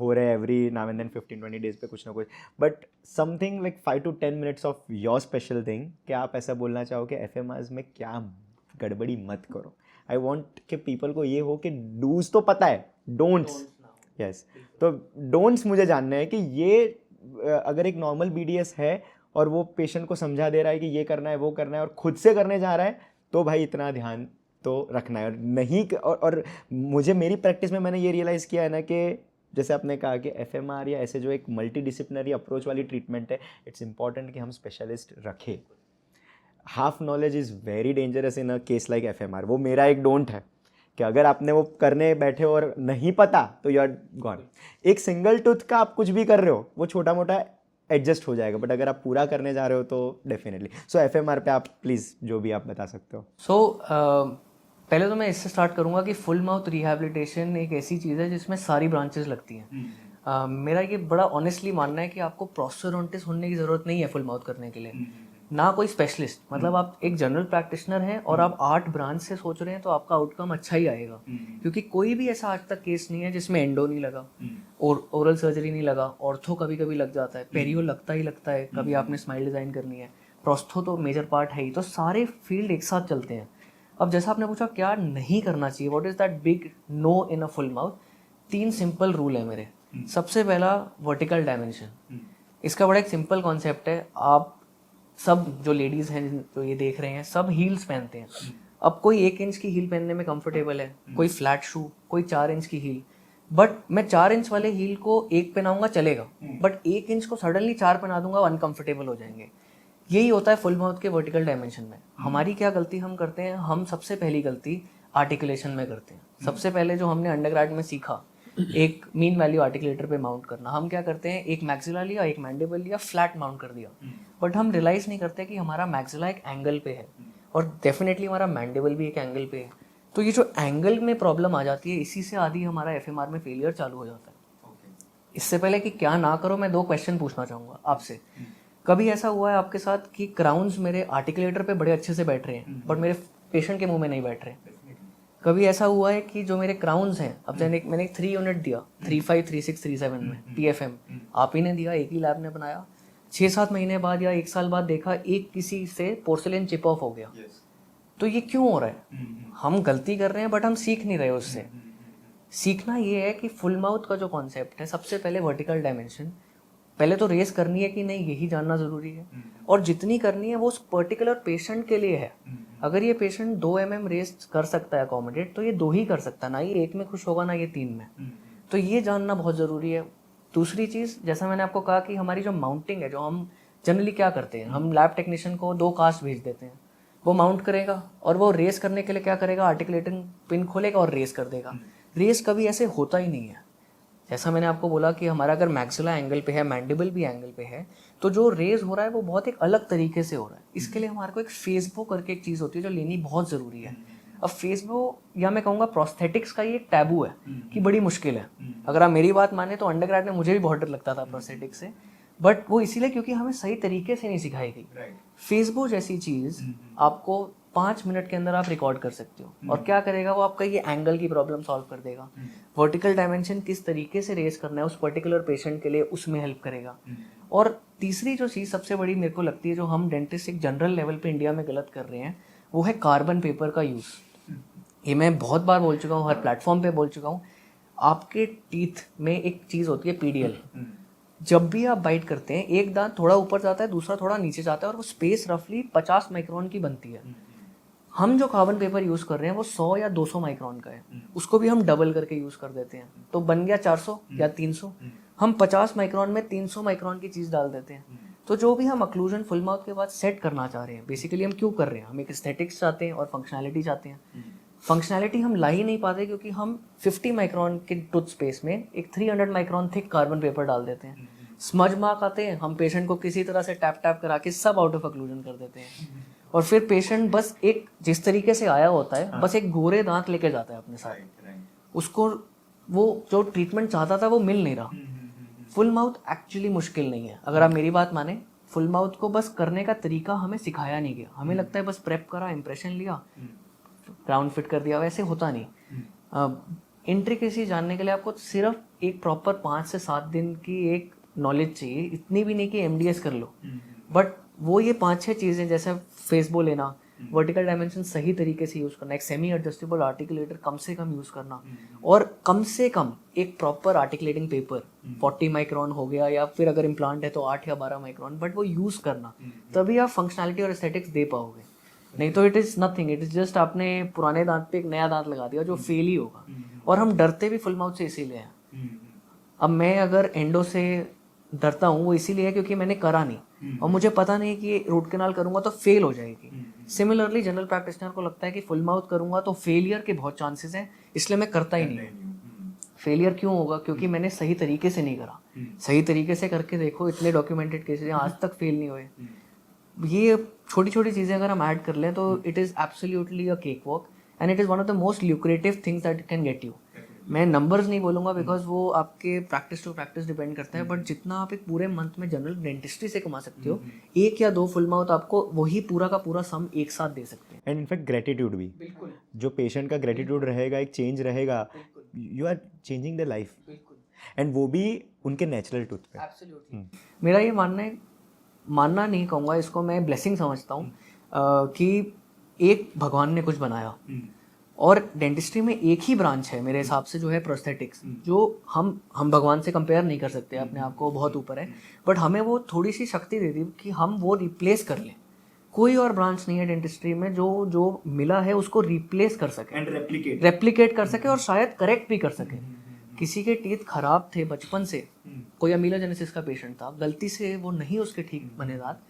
हो रहे हैं every now and then 15-20 days पे कुछ ना कुछ, but something like 5 to 10 minutes of your special thing, क्या आप ऐसा बोलना चाहो कि FMRs में क्या गड़बड़ी मत करो? आई वॉन्ट कि पीपल को ये हो कि डूज तो पता है, डोंट्स यस, तो डोंट्स मुझे जानना है कि ये अगर एक नॉर्मल BDS है और वो पेशेंट को समझा दे रहा है कि ये करना है वो करना है और खुद से करने जा रहा है, तो भाई इतना ध्यान तो रखना है। और नहीं और मुझे मेरी प्रैक्टिस में मैंने ये रियलाइज़ किया है ना कि जैसे आपने कहा कि FMR या ऐसे जो एक मल्टी डिसिप्लिनरी अप्रोच वाली ट्रीटमेंट है, इट्स इंपॉर्टेंट कि हम स्पेशलिस्ट रखें। Half knowledge is very dangerous in a case like FMR। वो मेरा एक डोंट है कि अगर आपने वो करने बैठे और नहीं पता तो यू आर गॉन। एक सिंगल टूथ का आप कुछ भी कर रहे हो, वो छोटा मोटा एडजस्ट हो जाएगा, बट अगर आप पूरा करने जा रहे हो तो डेफिनेटली। सो FMR पे आप प्लीज़ जो भी आप बता सकते हो। सो पहले तो मैं इससे स्टार्ट करूंगा कि फुल माउथ रिहैबिलिटेशन एक ऐसी चीज़ है जिसमें सारी ब्रांचेस लगती हैं। मेरा ये बड़ा ऑनेस्टली मानना है कि आपको प्रोस्थोडोंटिस्ट होने की ज़रूरत नहीं है फुल माउथ करने के लिए, ना कोई स्पेशलिस्ट। मतलब आप एक जनरल प्रैक्टिशनर हैं और आप 8 ब्रांच से सोच रहे हैं तो आपका आउटकम अच्छा ही आएगा, क्योंकि कोई भी ऐसा आज तक केस नहीं है जिसमें एंडो नहीं लगा और ओरल सर्जरी नहीं लगा। ऑर्थो कभी कभी लग जाता है, पेरियो लगता ही लगता है, कभी आपने स्माइल डिज़ाइन करनी है, प्रोस्थो तो मेजर पार्ट है ही। तो सारे फील्ड एक साथ चलते हैं। अब जैसा आपने पूछा क्या नहीं करना चाहिए, what is that big no in a full mouth, 3 simple rule है मेरे। सबसे पहला वर्टिकल डायमेंशन। इसका बड़ा एक सिंपल कॉन्सेप्ट है। आप सब जो लेडीज़ हैं जो ये देख रहे हैं, सब हील्स पहनते हैं। अब कोई 1 इंच की हील पहनने में कंफर्टेबल है, कोई फ्लैट शू, कोई 4 इंच की हील। बट मैं 4 इंच वाले हील को 1 पहनाऊंगा चलेगा, बट 1 इंच को सडनली 4 पहना दूंगा, अनकंफर्टेबल हो जाएंगे। यही होता है फुल माउथ के वर्टिकल डायमेंशन में। हमारी क्या गलती हम करते हैं, हम सबसे पहली गलती आर्टिकुलेशन में करते हैं। सबसे पहले जो हमने अंडरग्रेड में सीखा, एक मीन वैल्यू आर्टिकुलेटर पे माउंट करना, हम क्या करते हैं, एक मैक्सिला लिया, एक मैंडिबल लिया, फ्लैट माउंट कर दिया। बट हम रियलाइज नहीं करते कि हमारा मैक्सिला एक एंगल पे है और डेफिनेटली हमारा मैंडिबल भी एक एंगल पे है। तो ये जो एंगल में प्रॉब्लम आ जाती है, इसी से आदि हमारा FMR में फेलियर चालू हो जाता है। इससे पहले कि क्या ना करो, मैं 2 क्वेश्चन पूछना चाहूँगा आपसे। कभी ऐसा हुआ है आपके साथ कि क्राउन्स मेरे आर्टिकुलेटर पे बड़े अच्छे से बैठ रहे हैं बट मेरे पेशेंट के मुंह में नहीं बैठ रहे? कभी ऐसा हुआ है कि जो मेरे क्राउन्स हैं, अब मैंने 3 यूनिट दिया 3.5, 3.6, 3.7 में PFM, आप ही ने दिया, एक ही लैब ने बनाया, 6-7 महीने बाद या 1 साल बाद देखा एक किसी से पोर्सिलेन चिप ऑफ हो गया। तो ये क्यों हो रहा है? हम गलती कर रहे हैं बट हम सीख नहीं रहे उससे। सीखना ये है कि फुल माउथ का जो कॉन्सेप्ट है, सबसे पहले वर्टिकल डायमेंशन पहले तो रेस करनी है कि नहीं, यही जानना ज़रूरी है। और जितनी करनी है वो उस पर्टिकुलर पेशेंट के लिए है। अगर ये पेशेंट 2 mm रेस कर सकता है अकोमोडेट, तो ये 2 ही कर सकता है, ना ये 1 में खुश होगा ना ये 3 में। तो ये जानना बहुत ज़रूरी है। दूसरी चीज़, जैसा मैंने आपको कहा कि हमारी जो माउंटिंग है, जो हम जनरली क्या करते हैं, हम लैब टेक्नीशियन को 2 कास्ट भेज देते हैं, वो माउंट करेगा और वो रेस करने के लिए क्या करेगा, आर्टिकुलेटिंग पिन खोलेगा और रेस कर देगा। रेस कभी ऐसे होता ही नहीं है। जैसा मैंने आपको बोला कि हमारा अगर मैक्सिला एंगल पे है, मैंडिबल भी एंगल पे है, तो जो रेज हो रहा है वो बहुत एक अलग तरीके से हो रहा है। इसके लिए हमारे को एक फेसबुक करके एक चीज़ होती है जो लेनी बहुत ज़रूरी है। अब फेसबुक या मैं कहूँगा प्रोस्थेटिक्स का ये टैबू है कि बड़ी मुश्किल है। अगर आप मेरी बात माने तो अंडरग्रेड में मुझे भी बहुत डर लगता था प्रोस्थेटिक्स से, बट वो इसीलिए क्योंकि हमें सही तरीके से नहीं सिखाई गई। फेसबुक जैसी चीज़ आपको 5 मिनट के अंदर आप रिकॉर्ड कर सकते हो, और क्या करेगा वो, आपका ये एंगल की प्रॉब्लम सॉल्व कर देगा, वर्टिकल डायमेंशन किस तरीके से रेज करना है उस पर्टिकुलर पेशेंट के लिए, उसमें हेल्प करेगा। और तीसरी जो चीज़ सबसे बड़ी मेरे को लगती है जो हम डेंटिस्ट एक जनरल लेवल पे इंडिया में गलत कर रहे हैं, वो है कार्बन पेपर का यूज़। ये मैं बहुत बार बोल चुका हूँ, हर प्लेटफॉर्म पे बोल चुका हूँ। आपके टीथ में एक चीज़ होती है पीडीएल। जब भी आप बाइट करते हैं एक दांत थोड़ा ऊपर जाता है, दूसरा थोड़ा नीचे जाता है, और वो स्पेस रफली 50 माइक्रोन की बनती है। हम जो कार्बन पेपर यूज़ कर रहे हैं वो 100 या 200 माइक्रोन का है, उसको भी हम डबल करके यूज़ कर देते हैं, तो बन गया 400 या 300। हम 50 माइक्रोन में 300 माइक्रोन की चीज़ डाल देते हैं। तो जो भी हम अक्लूजन फुल माउथ के बाद सेट करना चाह रहे हैं, बेसिकली हम क्यों कर रहे हैं, हम एक एस्थेटिक्स चाहते हैं और फंक्शनैलिटी चाहते हैं। फंक्शनैलिटी हम ला ही नहीं पाते क्योंकि हम 50 माइक्रोन के टूथ स्पेस में एक 300 माइक्रोन थिक कार्बन पेपर डाल देते हैं। स्मज मार्क आते हैं, हम पेशेंट को किसी तरह से टैप टैप करा के सब आउट ऑफ अक्लूजन कर देते हैं, और फिर पेशेंट बस एक जिस तरीके से आया होता है बस एक गोरे दांत लेके जाता है अपने साथ। उसको वो जो ट्रीटमेंट चाहता था वो मिल नहीं रहा। फुल माउथ एक्चुअली मुश्किल नहीं है, अगर आप मेरी बात माने। फुल माउथ को बस करने का तरीका हमें सिखाया नहीं गया। हमें लगता है बस प्रेप करा, इंप्रेशन लिया, क्राउन फिट कर दिया, वैसे होता नहीं। इंट्रिकेसी जानने के लिए आपको सिर्फ एक प्रॉपर 5 से 7 दिन की एक नॉलेज चाहिए, इतनी भी नहीं कि एमडीएस कर लो, बट वो ये 5-6 चीज़ें जैसे फेसबो लेना, वर्टिकल डायमेंशन सही तरीके से यूज़ करना, एक सेमी एडजस्टेबल आर्टिकुलेटर कम से कम यूज़ करना, और कम से कम एक प्रॉपर आर्टिकुलेटिंग पेपर 40 माइक्रोन हो गया, या फिर अगर इम्प्लांट है तो 8 या 12 माइक्रोन, बट वो यूज़ करना, तभी आप फंक्शनैलिटी और एस्थेटिक्स दे पाओगे। नहीं तो it is nothing, it is just आपने पुराने दांत पे एक नया दांत लगा दिया जो फेल ही होगा। और हम डरते भी फुल माउथ से इसीलिए हैं। अब मैं अगर एंडो से डरता हूँ वो इसीलिए है क्योंकि मैंने करा नहीं, और मुझे पता नहीं कि रूट कैनाल करूँगा तो फेल हो जाएगी। सिमिलरली जनरल प्रैक्टिशनर को लगता है कि फुल माउथ करूँगा तो फेलियर के बहुत चांसेस हैं, इसलिए मैं करता ही नहीं। फेलियर क्यों होगा? क्योंकि मैंने सही तरीके से नहीं करा। सही तरीके से करके देखो, इतने डॉक्यूमेंटेड केसेस आज तक फेल नहीं हुए। ये छोटी छोटी चीज़ें अगर हम ऐड कर लें तो it is absolutely a cake walk, and it is one of the most lucrative things that can get you. मैं नंबर्स नहीं बोलूँगा बिकॉज वो आपके प्रैक्टिस टू प्रैक्टिस डिपेंड करता है, बट जितना आप एक पूरे मंथ में जनरल डेंटिस्ट्री से कमा सकते हो, 1 या 2 फुल माउथ आपको वही पूरा का पूरा सम एक साथ दे सकते हैं। एंड इनफैक्ट ग्रेटिट्यूड भी, बिल्कुल, जो पेशेंट का ग्रेटिट्यूड रहेगा, एक चेंज रहेगा, you are changing the life, and वो भी उनके नेचुरल टूथ पे। एब्सोल्युटली। मेरा ये मानना नहीं कहूँगा, इसको मैं ब्लेसिंग समझता हूँ कि एक भगवान ने कुछ बनाया, और डेंटिस्ट्री में एक ही ब्रांच है मेरे हिसाब से जो है प्रोस्थेटिक्स, जो हम भगवान से कंपेयर नहीं कर सकते अपने आप को, बहुत ऊपर है, बट हमें वो थोड़ी सी शक्ति दे दी कि हम वो रिप्लेस कर लें। कोई और ब्रांच नहीं है डेंटिस्ट्री में जो मिला है उसको रिप्लेस कर सके एंड रेप्लिकेट कर सके, और शायद करेक्ट भी कर सके। किसी के टीथ खराब थे बचपन से, कोई अमीलोजेनेसिस का पेशेंट था, गलती से वो नहीं उसके ठीक बने दांत,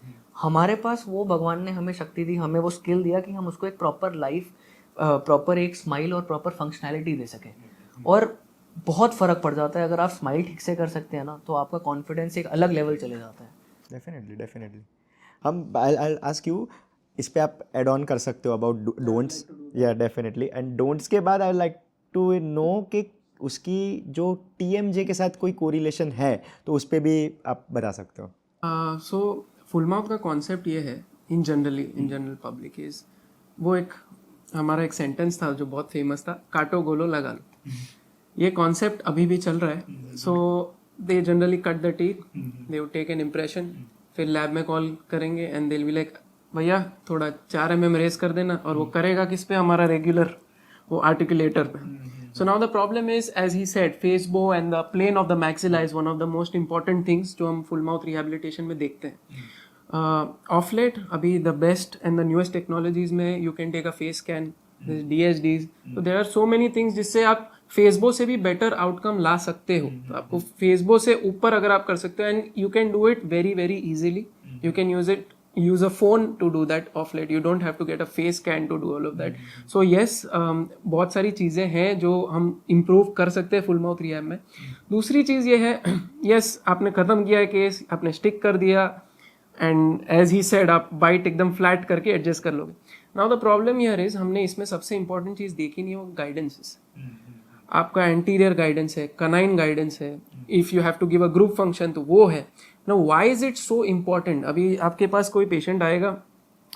हमारे पास वो भगवान ने हमें शक्ति दी, हमें वो स्किल दिया कि हम उसको एक प्रॉपर लाइफ, प्रॉपर एक स्माइल और प्रॉपर फंक्शनैलिटी दे सकें। और बहुत फ़र्क पड़ जाता है अगर आप स्माइल ठीक से कर सकते हैं ना, तो आपका कॉन्फिडेंस एक अलग लेवल चले जाता है। डेफिनेटली हम आई आस्क यू, इस पे आप एड ऑन कर सकते हो अबाउट डोंट्स। या डेफिनेटली, एंड डोंट्स के बाद आई लाइक टू नो कि उसकी जो TMJ के साथ कोई कोरिलेशन है तो उस पर भी आप बता सकते हो। सो फुल माउथ का कॉन्सेप्ट ये है इन जनरल पब्लिक इज, वो एक हमारा एक सेंटेंस था जो बहुत फेमस था, काटो गोलो लगा लो। ये कॉन्सेप्ट अभी भी चल रहा है। So they generally cut the teeth, they would take an impression, फिर लैब में कॉल करेंगे and they will be like, भैया थोड़ा 4 mm रेस कर देना, और वो करेगा किस पे, हमारा रेगुलर वो आर्टिकुलेटर पे। So now the problem is, as he said, face bow and the plane of the maxilla is one of the most important things जो हम full mouth rehabilitation में देखते हैं। Off late अभी the best and the newest technologies में you can take a face scan, DSDs, so there are so many things जिससे आप face bow से भी better outcome ला सकते हो। तो आपको face bow से ऊपर अगर आप कर सकते हो, and you can do it very very easily, you can use a phone to do that off late, you don't have to get a face scan to do all of that. So yes, बहुत सारी चीज़ें हैं जो हम improve कर सकते हैं full mouth rehab में। दूसरी चीज़ ये है, yes आपने ख़त्म किया है केस, आपने स्टिक कर दिया, एंड एज ही सेड आप बाइट एकदम फ्लैट करके एडजस्ट कर लोगे। Now the problem here is हमने इसमें सबसे इंपॉर्टेंट चीज देखी नहीं, वो गाइडेंसेस. आपका एंटीरियर गाइडेंस है, कनाइन गाइडेंस है, if you have to give a group function तो वो है. Now why is it so important? अभी आपके पास कोई पेशेंट आएगा,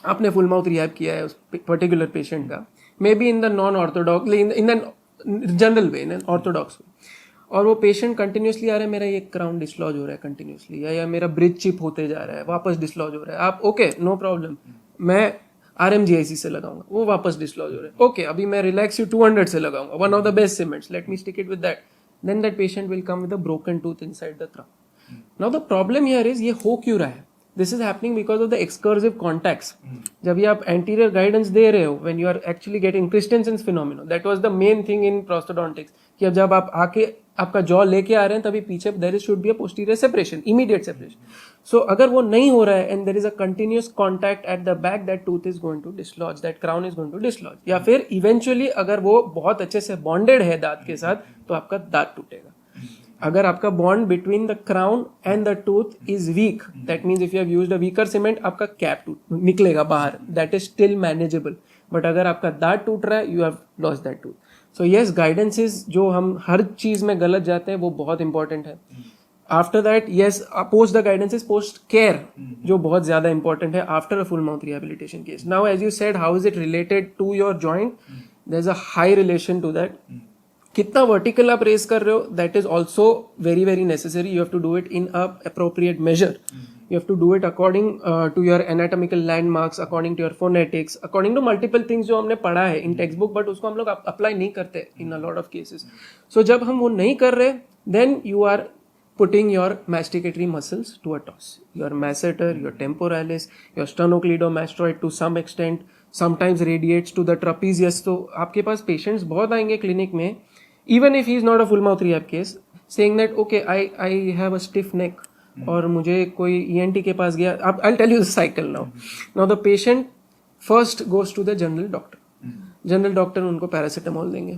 आपने फुल माउथ रिहैब किया है उस पर्टिकुलर पेशेंट का, maybe in the non orthodox, in the general way, in orthodox way, और वो पेशेंट कंटिन्यूसली आ रहा है, मेरा ये क्राउन डिसलॉज हो रहा है कंटिन्यूसली, या मेरा ब्रिज चिप होते जा रहा है, वापस डिसलॉज हो रहा है. आप ओके, नो प्रॉब्लम, मैं RMGIC से लगाऊंगा, वो वापस डिसलॉज हो रहा है. ओके, अभी मैं रिलैक्स 200 से लगाऊंगा, one of the best cements, let me stick it with that. Then that patient will come with a broken tooth inside the crown. Now the problem here is ये हो क्यों रहा है? This is happening because of the excursive contacts. जब ये आप anterior guidance दे रहे हो, when you are actually getting Christensen's phenomena, that was the main thing in prosthodontics, कि अब जब आप आके आपका जॉ लेके आ रहे हैं तभी पीछे there should be a posterior separation, immediate separation. So अगर वो नहीं हो रहा है and there is a continuous contact at the back, that tooth is going to dislodge, that crown is going to dislodge. या फिर इवेंचुअली अगर वो बहुत अच्छे से बॉन्डेड है दांत के साथ तो आपका दांत टूटेगा. अगर आपका bond between the crown and the tooth is weak, that means if you have used a weaker cement, आपका कैप निकलेगा बाहर, that is still manageable. But अगर आपका दांत टूट रहा है, you have lost that tooth. So yes, guidances जो हम हर चीज में गलत जाते हैं वो बहुत इंपॉर्टेंट है. After that yes, post the guidances, post care जो बहुत ज्यादा इंपॉर्टेंट है after a full mouth rehabilitation case. Now as you said, how is it related to your joint? There is a high relation to that. कितना vertical आप raise कर रहे हो, that is also very very necessary. You have to do it in a appropriate measure. You have to do it according to your anatomical landmarks, according to your phonetics, according to multiple things जो हमने पढ़ा है in textbook, but उसको हम लोग apply नहीं करते in a lot of cases. So जब हम वो नहीं कर रहे, then you are putting your masticatory muscles to a toss. Your masseter, your temporalis, your sternocleidomastoid to some extent, sometimes radiates to the trapezius. तो आपके पास patients बहुत आएंगे clinic में, even if he is not a full mouth rehab case, saying that okay, I have a stiff neck. और मुझे कोई ENT के पास गया, अब I'll tell you the cycle now. Now the patient first goes to the general doctor. General doctor उनको paracetamol देंगे.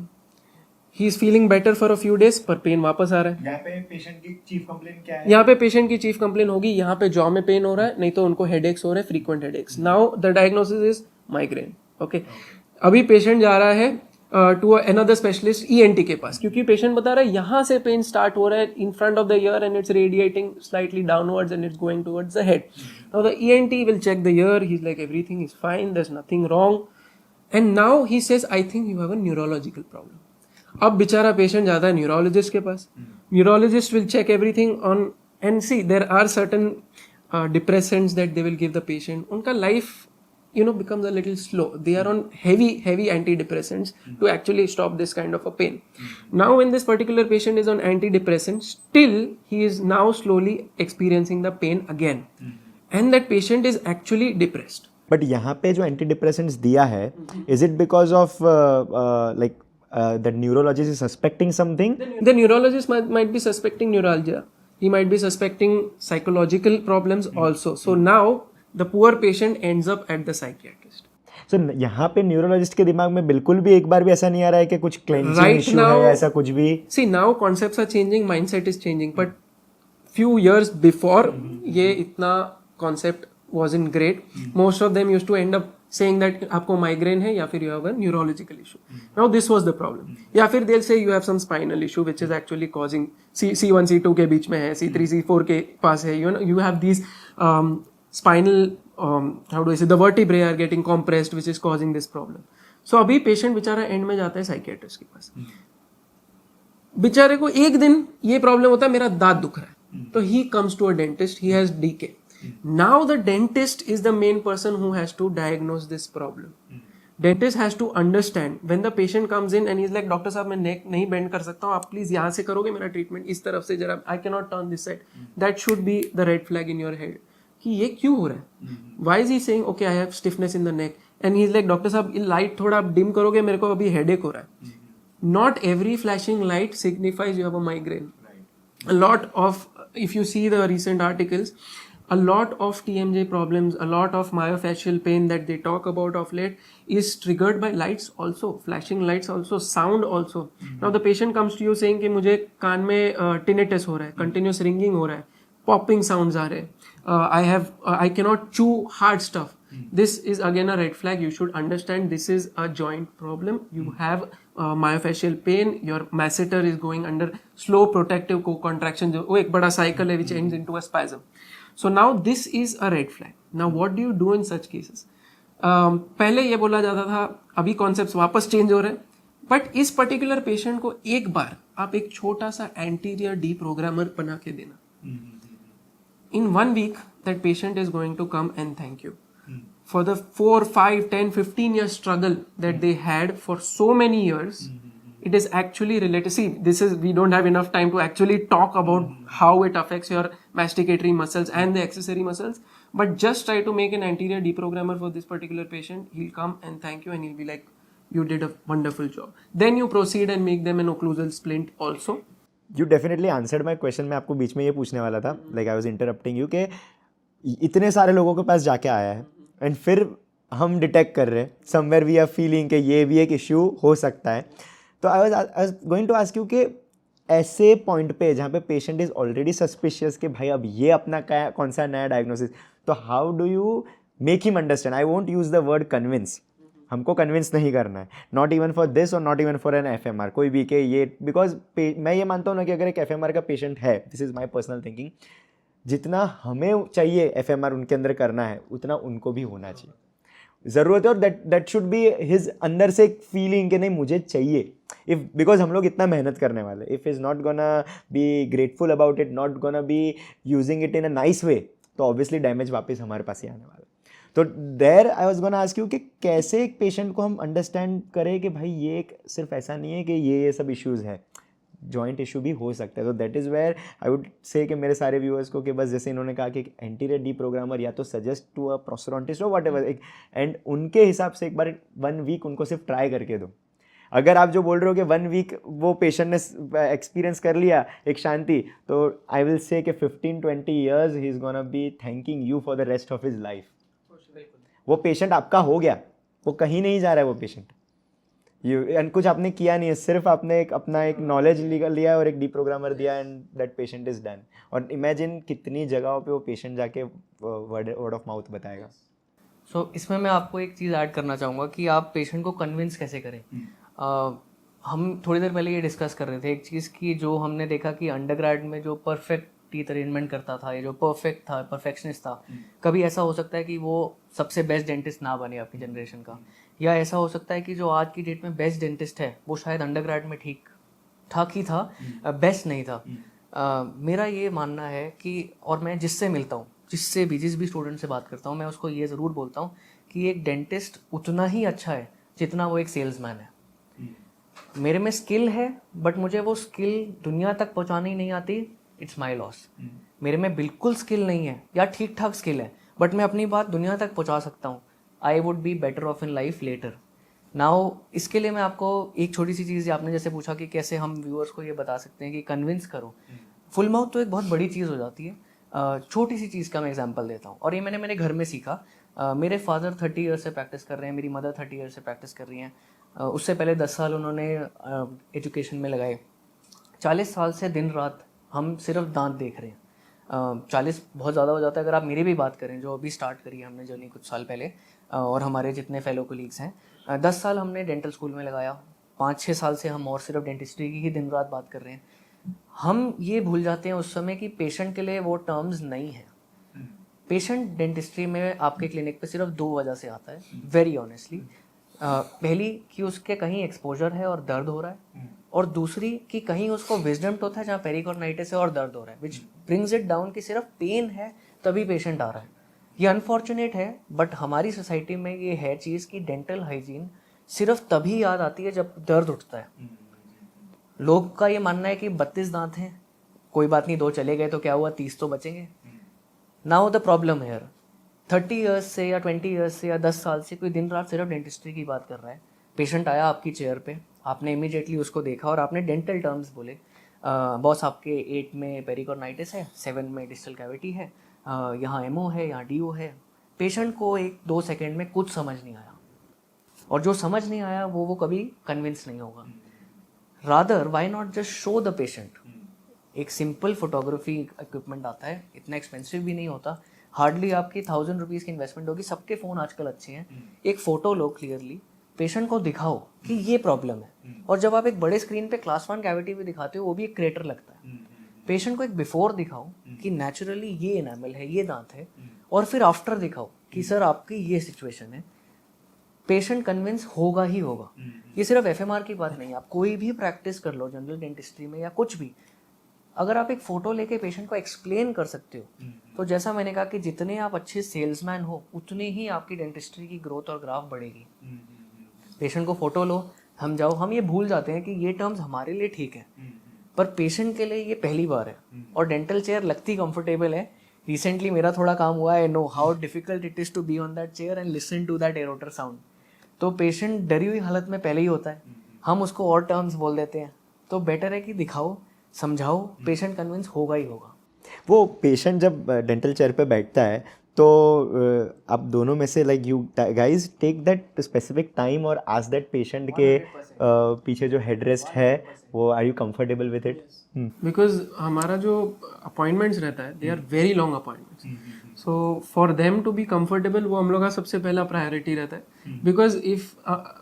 He is feeling better for a few days, पर pen वापस आ रहा है. यहाँ पे पेशेंट की चीफ कंप्लेन क्या है? यहाँ पे पेशेंट की चीफ कंप्लेन होगी, यहाँ पे जॉ में पेन हो रहा है, नहीं तो उनको हेडेक्स हो रहे हैं, frequent headaches. Now the diagnosis is migraine. Okay, अभी पेशेंट जा रहा है टू अनदर स्पेशलिस्ट ENT के पास, क्योंकि पेशेंट बता रहा है यहाँ से पेन स्टार्ट हो रहा है in front of the ear and it's radiating slightly downwards and it's going towards the head. Now the ENT will check the ear, he is like everything is fine, there is nothing wrong, and now he says I think you have a neurological problem. अब बेचारा patient जाता है neurologist के पास. Neurologist will check everything on and see there are certain depressants that they will give the patient. उनका life becomes a little slow. They are on heavy antidepressants to actually stop this kind of a pain. Now when this particular patient is on antidepressants, still he is now slowly experiencing the pain again, and that patient is actually depressed. But यहाँ पे जो antidepressants दिया है, is it because of the neurologist is suspecting something? The neurologist might be suspecting neuralgia. He might be suspecting psychological problems also. So now the poor patient ends up at the psychiatrist. So यहाँ पे neurologist के दिमाग में बिल्कुल भी एक बार भी ऐसा नहीं आ रहा है कि कुछ क्लेंजिंग इशू है या ऐसा कुछ भी. See now concepts are changing, mindset is changing, but few years before ये इतना concept wasn't great. Most of them used to end up saying that आपको migraine है या फिर you have a neurological issue. Now this was the problem. या फिर they'll say you have some spinal issue which is actually causing C1 C2 के बीच में है, C3 C4 के पास है. You have these spinal how do I say, the vertebrae are getting compressed which is causing this problem. So अभी patient बेचारा end में जाता है psychiatrist के पास. बेचारे को एक दिन ये problem होता है, मेरा दांत दुख रहा है, तो he comes to a dentist, he has decay. Now the dentist is the main person who has to diagnose this problem. Dentist has to understand when the patient comes in and he's like, doctor साहब मैं नेक नहीं bend कर सकता हूँ, आप please यहाँ से करोगे मेरा ट्रीटमेंट, इस तरफ से जरा, I cannot turn this side. That should be the red flag in your head कि ये क्यों हो रहा है. Why is he saying okay I have stiffness in the neck and he's like, doctor साहब लाइट थोड़ा आप डिम करोगे, मेरे को अभी हेडेक हो रहा है. Not every flashing light signifies you have a migraine. A lot of, if you see the recent articles, a lot of TMJ problems, a lot of myofascial pain that they talk about of late is triggered by lights also, flashing lights also, sound also. Now the patient comes to you saying कि मुझे कान में tinnitus हो रहा है, continuous ringing हो रहा है, popping sounds आ रहे हैं, I cannot chew hard stuff. this is again a red flag. You should understand this is a joint problem. You have myofascial pain. Your masseter is going under slow protective co-contraction. वो एक बड़ा cycle है which ends into a spasm. So now this is a red flag. Now what do you do in such cases? पहले ये बोला जाता था, अभी कॉन्सेप्ट्स वापस चेंज हो रहे हैं, बट इस पर्टिकुलर पेशेंट को एक बार आप एक छोटा सा एंटीरियर डीप्रोग्रामर बना के देना. In 1 week, that patient is going to come and thank you for the 4, 5, 10, 15 year struggle that they had for so many years. It is actually related. See, we don't have enough time to actually talk about how it affects your masticatory muscles and the accessory muscles. But just try to make an anterior deprogrammer for this particular patient. He'll come and thank you and he'll be like, you did a wonderful job. Then you proceed and make them an occlusal splint also. You definitely answered my question. मैं आपको बीच में ये पूछने वाला था, like I was interrupting you, कि इतने सारे लोगों के पास जाके आया है एंड फिर हम डिटेक्ट कर रहे हैं समवेयर वी आर फीलिंग कि ये भी एक इश्यू हो सकता है. तो I was going to ask you कि ऐसे पॉइंट पे जहाँ पे पेशेंट इज़ ऑलरेडी सस्पिशियस कि भाई अब ये अपना कौन सा नया डायग्नोसिस, तो how do you make him understand? I won't use the word convince, हमको कन्विंस नहीं करना है, नॉट इवन फॉर दिस और not even for an FMR कोई भी के ये, बिकॉज मैं ये मानता हूँ ना कि अगर एक एफएमआर का पेशेंट है, this is my personal thinking, जितना हमें चाहिए एफएमआर उनके अंदर करना है उतना उनको भी होना चाहिए, ज़रूरत है. और दैट शुड बी हिज अंदर से एक फीलिंग कि नहीं मुझे चाहिए, इफ बिकॉज हम लोग इतना मेहनत करने वाले, if is not gonna be grateful about it, not gonna be using it in a nice way, तो ऑब्वियसली डैमेज वापस हमारे पास ही आने वाला है. तो there I was gonna ask you कि कैसे एक पेशेंट को हम अंडरस्टैंड करें कि भाई ये एक सिर्फ ऐसा नहीं है कि ये सब इश्यूज़ हैं, जॉइंट इशू भी हो सकता है. तो that is where I would say कि मेरे सारे व्यूअर्स को कि बस जैसे इन्होंने कहा कि एंटीरियर डीप्रोग्रामर या तो सजेस्ट टू अ प्रोस्टोडोंटिस्ट और व्हाटएवर, एक एंड उनके हिसाब से एक बार 1 वीक उनको सिर्फ ट्राई करके दो. अगर आप जो बोल रहे हो कि 1 वीक वो पेशेंट ने एक्सपीरियंस कर लिया एक शांति, तो आई विल से कि 15-20 years he is gonna be thanking you for the rest of his life. वो पेशेंट आपका हो गया, वो कहीं नहीं जा रहा है वो पेशेंट. एंड कुछ आपने किया नहीं है, सिर्फ आपने एक अपना एक नॉलेज लिया और एक डीप्रोग्रामर दिया and that patient is done. और इमेजिन कितनी जगहों पे वो पेशेंट जाके वर्ड ऑफ माउथ बताएगा. सो इसमें मैं आपको एक चीज़ ऐड करना चाहूँगा कि आप पेशेंट को कन्विंस कैसे करें. हम थोड़ी देर पहले ये डिस्कस कर रहे थे एक चीज़ की, जो हमने देखा कि अंडरग्रेड में जो परफेक्ट टीथ अरेंजमेंट करता था, ये जो परफेक्ट था, परफेक्शनिस्ट था, कभी ऐसा हो सकता है कि वो सबसे बेस्ट डेंटिस्ट ना बने अपनी जनरेशन का, या ऐसा हो सकता है कि जो आज की डेट में बेस्ट डेंटिस्ट है वो शायद अंडरग्रेड में ठीक ठाक ही था, बेस्ट नहीं था. मेरा ये मानना है कि, और मैं जिससे मिलता हूँ, जिस भी स्टूडेंट से बात करता हूँ, मैं उसको ये ज़रूर बोलता हूँ कि एक डेंटिस्ट उतना ही अच्छा है जितना वो एक सेल्समैन है. मेरे में स्किल है बट मुझे वो स्किल दुनिया तक पहुँचानी ही नहीं आती, इट्स माई लॉस. मेरे में बिल्कुल स्किल नहीं है या ठीक ठाक स्किल है बट मैं अपनी बात दुनिया तक पहुंचा सकता हूँ, I would be better off in life later. Now इसके लिए मैं आपको एक छोटी सी चीज़, आपने जैसे पूछा कि कैसे हम व्यूअर्स को ये बता सकते हैं कि कन्विंस करो. फुल माउथ तो एक बहुत बड़ी चीज़ हो जाती है. छोटी सी चीज़ का मैं एग्जांपल देता हूँ, और ये मैंने मेरे घर में सीखा. मेरे फादर 30 ईयर्स से प्रैक्टिस कर रहे हैं, मेरी मदर 30 ईयर्स से प्रैक्टिस कर रही हैं. उससे पहले 10 साल उन्होंने एजुकेशन में लगाए. 40 साल से दिन रात हम सिर्फ दांत देख रहे हैं. 40 बहुत ज़्यादा हो जाता है. अगर आप मेरी भी बात करें, जो अभी स्टार्ट करी है हमने जर्नी कुछ साल पहले, और हमारे जितने फेलो कोलीग्स हैं, 10 साल हमने डेंटल स्कूल में लगाया. 5-6 साल से हम और सिर्फ डेंटिस्ट्री की ही दिन रात बात कर रहे हैं. हम ये भूल जाते हैं उस समय कि पेशेंट के लिए वो टर्म्स नहीं है. पेशेंट डेंटिस्ट्री में आपके क्लिनिक पे सिर्फ 2 वजह से आता है, वेरी ऑनेस्टली. पहली कि उसके कहीं एक्सपोजर है और दर्द हो रहा है, और दूसरी कि कहीं उसको विजडम टूथ है जहाँ पेरिकॉर्नाइटिस है और दर्द हो रहा है, विच ब्रिंग्स इट डाउन कि सिर्फ पेन है तभी पेशेंट आ रहा है. ये अनफॉर्चुनेट है बट हमारी सोसाइटी में ये है चीज़ कि डेंटल हाइजीन सिर्फ तभी याद आती है जब दर्द उठता है. लोग का ये मानना है कि 32 दांत हैं, कोई बात नहीं, 2 चले गए तो क्या हुआ, 30 तो बचेंगे. Now the problem here, 30 years से या 20 ईयर्स से या 10 साल से कोई दिन रात सिर्फ डेंटिस्ट्री की बात कर रहा है. पेशेंट आया आपकी चेयर पे, आपने इमीडिएटली उसको देखा और आपने डेंटल टर्म्स बोले. बॉस आपके 8 में पेरिकॉर्नाइटिस है, 7 में डिस्टल कैविटी है, यहाँ एमओ है, यहाँ डीओ है. पेशेंट को 1-2 सेकेंड में कुछ समझ नहीं आया, और जो समझ नहीं आया वो कभी कन्विंस नहीं होगा. Rather why not just show the patient. एक सिंपल फोटोग्राफी इक्विपमेंट आता है, इतना एक्सपेंसिव भी नहीं होता, हार्डली आपकी 1000 रुपीज़ की इन्वेस्टमेंट होगी, सबके फ़ोन आजकल अच्छे हैं, एक फ़ोटो लो क्लियरली, पेशेंट को दिखाओ कि ये प्रॉब्लम है, और जब आप एक बड़े स्क्रीन पे क्लास 1 कैविटी भी दिखाते हो वो भी एक क्रेटर लगता है। पेशेंट को एक बिफोर दिखाओ कि नेचुरली ये इनेमल है, ये दांत है, और फिर आफ्टर दिखाओ कि सर आपकी ये सिचुएशन है। पेशेंट कन्विंस होगा ही होगा। ये सिर्फ एफएमआर की बात नहीं है, आप कोई भी प्रैक्टिस कर लो जनरल डेंटिस्ट्री में या कुछ भी, अगर आप एक फ़ोटो लेके पेशेंट को एक्सप्लेन कर सकते हो, तो जैसा मैंने कहा कि जितने आप अच्छे सेल्समैन हो उतने ही आपकी डेंटिस्ट्री की ग्रोथ और ग्राफ बढ़ेगी। पेशेंट को फ़ोटो लो, हम जाओ, हम ये भूल जाते हैं कि ये टर्म्स हमारे लिए ठीक है, पर पेशेंट के लिए ये पहली बार है। और डेंटल चेयर लगती कंफर्टेबल है। रिसेंटली मेरा थोड़ा काम हुआ, I know how difficult it is to be on that chair and listen to that airotor sound. तो पेशेंट डरी हुई हालत में पहले ही होता है, हम उसको और टर्म्स बोल देते हैं, तो बेटर है कि दिखाओ, समझाओ, पेशेंट कन्विंस होगा ही होगा। वो पेशेंट जब डेंटल चेयर पे बैठता है तो आप दोनों में से like you guys take that specific time और आस्क दैट पेशेंट के पीछे जो हेडरेस्ट है वो are you comfortable with it? Because हमारा जो अपॉइंटमेंट्स रहता है they are very long appointments, so for them to be comfortable वो हम लोग का सबसे पहला प्रायोरिटी रहता है। बिकॉज इफ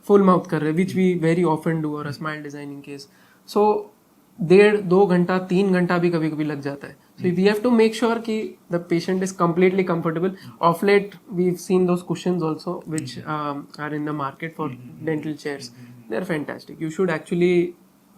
फुल माउथ कर रहे which we very often do और a smile designing case, so 1.5-2 घंटा 3 घंटा भी कभी कभी लग जाता है। So we have to make sure कि the patient is completely comfortable. Of late we've seen those cushions also which are in the market for dental chairs. They're fantastic. You should actually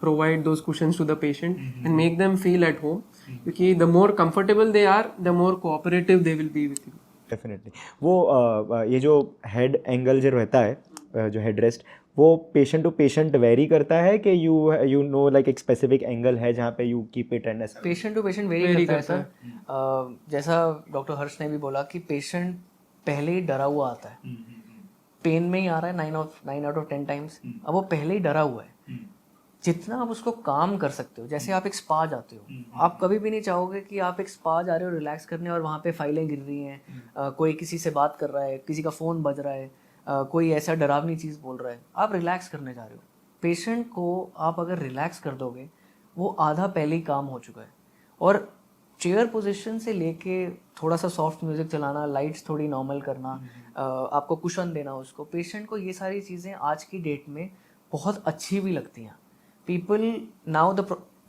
provide those cushions to the patient and make them feel at home, क्योंकि the more comfortable they are the more cooperative they will be with you. Definitely वो ये जो head angle जो रहता है जो headrest, वो patient to patient vary करता है कि यू नो लाइक एक स्पेसिफिक एंगल है जहाँ पे you keep it and patient to patient vary करता है सर। जैसा डॉक्टर हर्ष ने भी बोला कि पेशेंट पहले ही डरा हुआ आता है, पेन में ही आ रहा है 9 out of 10 टाइम्स, अब वो पहले ही डरा हुआ है। जितना आप उसको काम कर सकते हो, जैसे आप एक स्पा जाते हो, आप कभी भी नहीं चाहोगे कि आप एक स्पा जा रहे हो रिलैक्स करने और वहाँ पे फाइलें गिर रही हैं, कोई किसी से बात कर रहा है, किसी का फ़ोन बज रहा है, कोई ऐसा डरावनी चीज़ बोल रहा है, आप रिलैक्स करने जा रहे हो। पेशेंट को आप अगर रिलैक्स कर दोगे, वो आधा पहले ही काम हो चुका है। और चेयर पोजीशन से लेके थोड़ा सा सॉफ्ट म्यूजिक चलाना, लाइट्स थोड़ी नॉर्मल करना, आपको कुशन देना उसको, पेशेंट को ये सारी चीज़ें आज की डेट में बहुत अच्छी भी लगती हैं। People now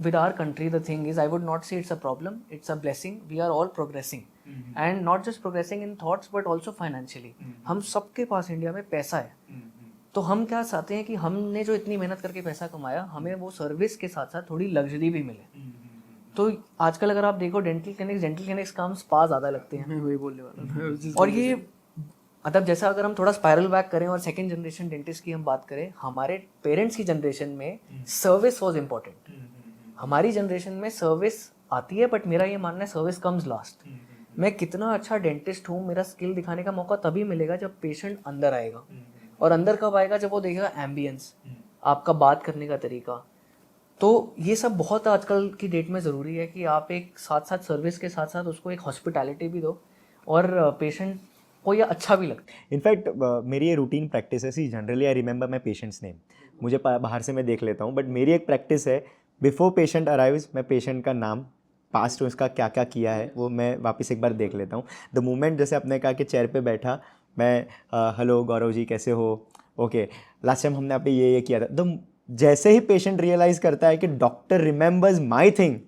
with our country the thing is, I would not say it's a problem, it's a blessing. We are all progressing, and not just progressing in thoughts but also financially. हम सबके पास India में पैसा है, तो हम क्या चाहते हैं कि हमने जो इतनी मेहनत करके पैसा कमाया, हमें वो सर्विस के साथ साथ थोड़ी लग्जरी भी मिले। तो आजकल अगर आप देखो डेंटल क्लिनिक्स का हम स्पा ज़्यादा लगते हैं। मैं वही बोलने वाला था। और ये मतलब जैसा अगर हम थोड़ा स्पाइरल बैक करें और सेकंड जनरेशन डेंटिस्ट की हम बात करें, हमारे पेरेंट्स की जनरेशन में सर्विस वाज इम्पोर्टेंट। हमारी जनरेशन में सर्विस आती है, बट मेरा ये मानना है सर्विस कम्स लास्ट। मैं कितना अच्छा डेंटिस्ट हूँ, मेरा स्किल दिखाने का मौका तभी मिलेगा जब पेशेंट अंदर आएगा। और अंदर कब आएगा? जब वो देखेगा एम्बियंस, आपका बात करने का तरीका। तो ये सब बहुत आजकल की डेट में ज़रूरी है कि आप एक साथ साथ सर्विस के साथ साथ उसको एक हॉस्पिटैलिटी भी दो और पेशेंट को ये अच्छा भी लगता है। इनफैक्ट मेरी ये रूटीन प्रैक्टिस है, see generally I remember my patients name, मुझे बाहर से मैं देख लेता हूँ, बट मेरी एक प्रैक्टिस है, बिफोर पेशेंट अराइव्स मैं पेशेंट का नाम, पास्ट उसका क्या क्या किया है वो मैं वापस एक बार देख लेता हूँ। द मोमेंट जैसे आपने कहा कि चेयर पे बैठा, मैं हेलो गौरव जी कैसे हो, ओके लास्ट टाइम हमने आप पे ये किया था, तो जैसे ही पेशेंट रियलाइज़ करता है कि doctor remembers my thing,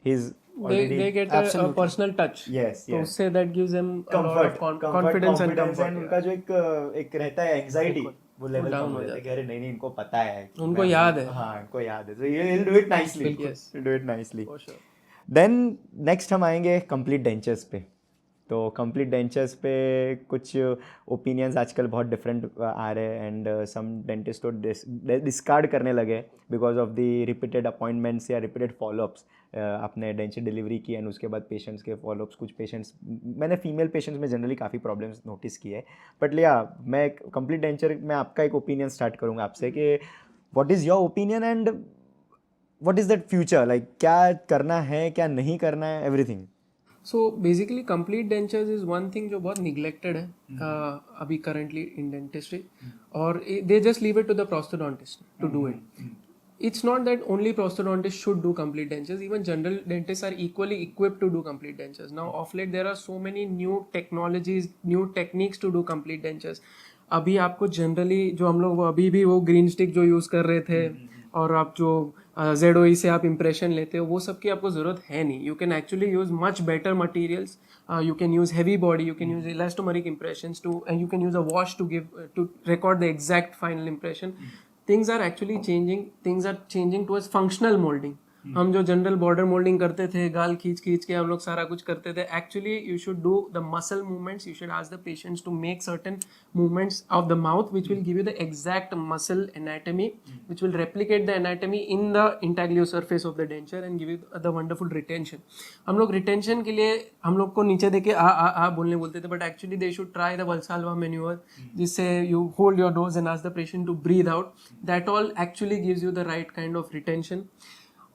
he is they get a personal touch. Yes, तो yes. उससे that gives them a lot of confidence and comfort. उनका जो एक रहता है एंजाइटी, वो लेवल डाउन हो जाता है कि अरे नहीं इनको पता है, उनको याद है। हाँ उनको याद है, so he'll do it nicely. Yes. He'll do it nicely. For sure. Then next हम आएंगे कंप्लीट डेंचर्स पे। तो कंप्लीट डेंचर्स पे कुछ ओपिनियंस आजकल बहुत डिफरेंट आ रहे हैं, एंड सम डेंटिस्ट तो डिस्कार्ड करने लगे because of the repeated appointments या रिपीटेड फॉलोअप्स। आपने डेंचर डिलीवरी की एंड उसके बाद पेशेंट्स के फॉलोअप्स, कुछ पेशेंट्स, मैंने फीमेल पेशेंट्स में जनरली काफ़ी प्रॉब्लम्स नोटिस किए, बट लिया मैं कंप्लीट डेंचर में आपका एक ओपिनियन स्टार्ट करूँगा आपसे कि what is your opinion and what is that future, like क्या करना है क्या नहीं करना है, everything. So basically complete dentures is one thing जो बहुत neglected है अभी currently in dentistry, और they just leave it to the prosthodontist to do it. it's not that only prosthodontists should do complete dentures. Even general dentists are equally equipped to do complete dentures. Now, of late, there are so many new technologies, new techniques to do complete dentures. अभी आपको generally जो हम लोग अभी भी वो green stick जो use कर रहे थे और आप जो ZOE से आप इम्प्रेशन लेते हो वो सब की आपको ज़रूरत है नहीं. You can actually use much better materials. You can use heavy body, you can use elastomeric impressions too, and you can use a wash to record the exact final impression. Things are actually changing. Things are changing towards functional molding. हम जो general border moulding करते थे, गाल खींच के हम लोग सारा कुछ करते थे. Actually you should do the muscle movements. You should ask the patients to make certain movements of the mouth which will give you the exact muscle anatomy, which will replicate the anatomy in the intaglio surface of the denture and give you the wonderful retention. हम लोग retention के लिए हम लोग को नीचे देके आ बोलते थे, but actually they should try the Valsalva manoeuvre, जिससे you hold your nose and ask the patient to breathe out. That all actually gives you the right kind of retention.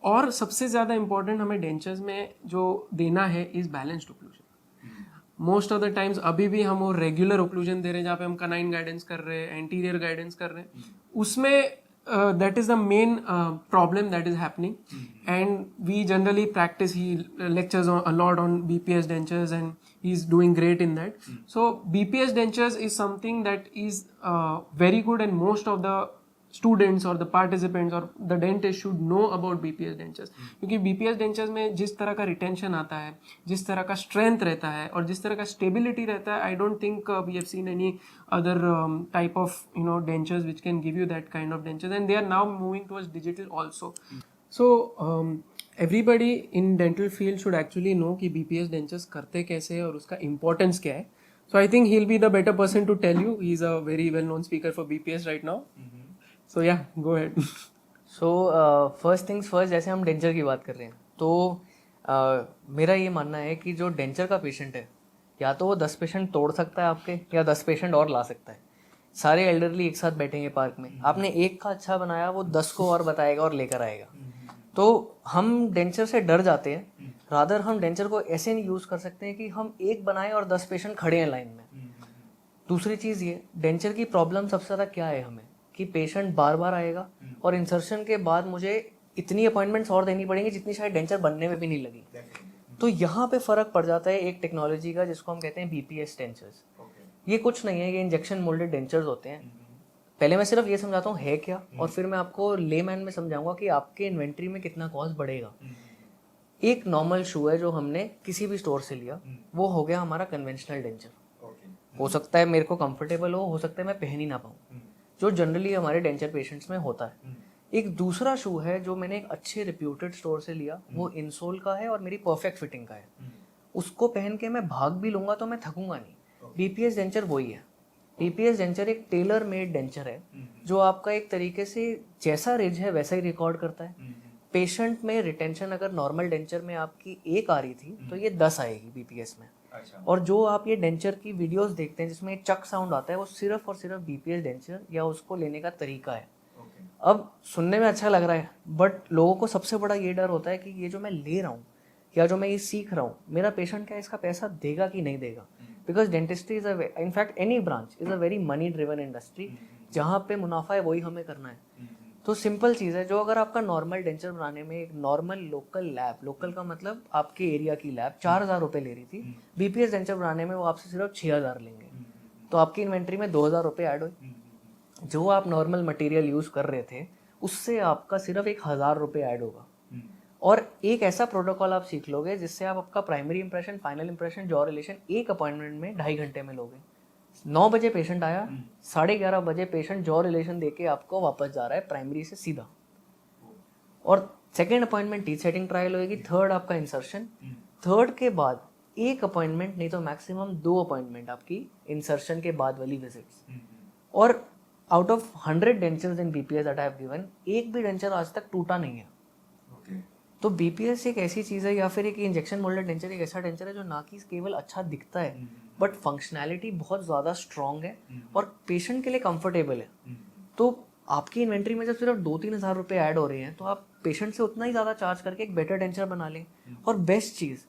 और सबसे ज़्यादा इंपॉर्टेंट हमें डेंचर्स में जो देना है is balanced occlusion. Most of the times अभी भी हम वो रेगुलर ओक्लूजन दे रहे हैं जहाँ पे हम कनाइन गाइडेंस कर रहे हैं, एंटीरियर गाइडेंस कर रहे हैं. उसमें that is the main problem that is happening, and we generally practice. He lectures a lot on BPS dentures and he's doing great in that. So BPS dentures is something that is very good, and most of the students or the participants or the dentist should know about BPS dentures. क्योंकि BPS dentures में जिस तरह का retention आता है, जिस तरह का strength रहता है और जिस तरह का stability रहता है, I don't think we have seen any other type of dentures which can give you that kind of dentures, and they are now moving towards digital also. So everybody in dental field should actually know कि BPS dentures करते कैसे हैं और उसका importance क्या है. So I think he'll be the better person to tell you. He's a very well known speaker for BPS right now. So yeah, go ahead. So first things first, जैसे हम denture की बात कर रहे हैं तो मेरा ये मानना है कि जो डेंचर का पेशेंट है, या तो वो 10 पेशेंट तोड़ सकता है आपके, या 10 पेशेंट और ला सकता है. सारे एल्डरली एक साथ बैठेंगे पार्क में, आपने एक का अच्छा बनाया, वो 10 को और बताएगा और लेकर आएगा. तो हम डेंचर से डर जाते हैं. रादर हम डेंचर को ऐसे नहीं यूज़ कर सकते हैं कि हम एक बनाएं और 10 पेशेंट खड़े हैं लाइन में. दूसरी चीज़ ये, डेंचर की प्रॉब्लम सबसे ज़्यादा क्या है हमें, कि पेशेंट बार बार आएगा और इंसर्शन के बाद मुझे इतनी अपॉइंटमेंट्स और देनी पड़ेंगी जितनी शायद डेंचर बनने में भी नहीं लगी. तो यहाँ पे फ़र्क पड़ जाता है एक टेक्नोलॉजी का जिसको हम कहते हैं BPS डेंचर्स. ये कुछ नहीं है, ये इंजेक्शन मोल्डेड डेंचर्स होते हैं. पहले मैं सिर्फ ये समझाता हूँ है क्या, और फिर मैं आपको लेमैन में समझाऊंगा कि आपके इन्वेंट्री में कितना कॉस्ट बढ़ेगा. एक नॉर्मल शू है जो हमने किसी भी स्टोर से लिया, वो हो गया हमारा कन्वेंशनल डेंचर. हो सकता है मेरे को कंफर्टेबल हो सकता है मैं पहन ही ना पाऊँ, जो जनरली हमारे डेंचर पेशेंट्स में होता है. एक दूसरा शू है जो मैंने एक अच्छे रिप्यूटेड स्टोर से लिया, वो इनसोल का है और मेरी परफेक्ट फिटिंग का है. उसको पहन के मैं भाग भी लूँगा तो मैं थकूंगा नहीं. BPS डेंचर वही है. BPS डेंचर एक टेलर मेड डेंचर है जो आपका एक तरीके से जैसा रिज है वैसा ही रिकॉर्ड करता है. पेशेंट में रिटेंशन अगर नॉर्मल डेंचर में आपकी 1 आ रही थी तो ये 10 आएगी BPS में. और जो आप ये डेंचर की वीडियोस देखते हैं जिसमें चक साउंड आता है, वो सिर्फ और सिर्फ BPS डेंचर या उसको लेने का तरीका है. अब सुनने में अच्छा लग रहा है, बट लोगों को सबसे बड़ा ये डर होता है कि ये जो मैं ले रहा हूँ या जो मैं ये सीख रहा हूँ, मेरा पेशेंट क्या इसका पैसा देगा कि नहीं देगा. Because dentistry is in fact any branch is a very money driven industry. जहाँ पे मुनाफा है वही हमें करना है. तो सिंपल चीज़ है, जो अगर आपका नॉर्मल डेंचर बनाने में एक नॉर्मल लोकल लैब, लोकल का मतलब आपके एरिया की लैब 4,000 रुपये ले रही थी, BPS डेंचर बनाने में वो आपसे सिर्फ 6,000 लेंगे. तो आपकी इन्वेंट्री में 2,000 रुपये ऐड हुए. जो आप नॉर्मल मटेरियल यूज़ कर रहे थे उससे आपका सिर्फ 1,000 रुपये ऐड होगा. और एक ऐसा प्रोटोकॉल आप सीख लोगे जिससे आप आपका primary impression, final impression, jaw relation एक अपॉइंटमेंट में 2.5 घंटे में लोगे. 9 बजे पेशेंट आया, 11:30 बजे पेशेंट जॉ रिलेशन देके आपको वापस जा रहा है प्राइमरी से सीधा. और second appointment teeth setting trial होगी, थर्ड आपका इंसर्शन, थर्ड के बाद एक अपॉइंटमेंट नहीं तो मैक्सिमम 2 अपॉइंटमेंट आपकी इंसर्शन के बाद वाली विजिट्स. और out of 100 dentures in BPS that I have given, एक भी डेंचर आज तक टूटा नहीं है. तो BPS एक ऐसी चीज़ है, या फिर एक इंजेक्शन मोल्डेड डेंचर एक ऐसा डेंचर है जो ना कि केवल अच्छा दिखता है बट फंक्शनैलिटी बहुत ज़्यादा स्ट्रॉन्ग है और पेशेंट के लिए कंफर्टेबल है. तो आपकी इन्वेंट्री में जब सिर्फ 2-3 हज़ार रुपये ऐड हो रहे हैं तो आप पेशेंट से उतना ही ज़्यादा चार्ज करके एक बेटर डेंचर बना लें. और बेस्ट चीज़,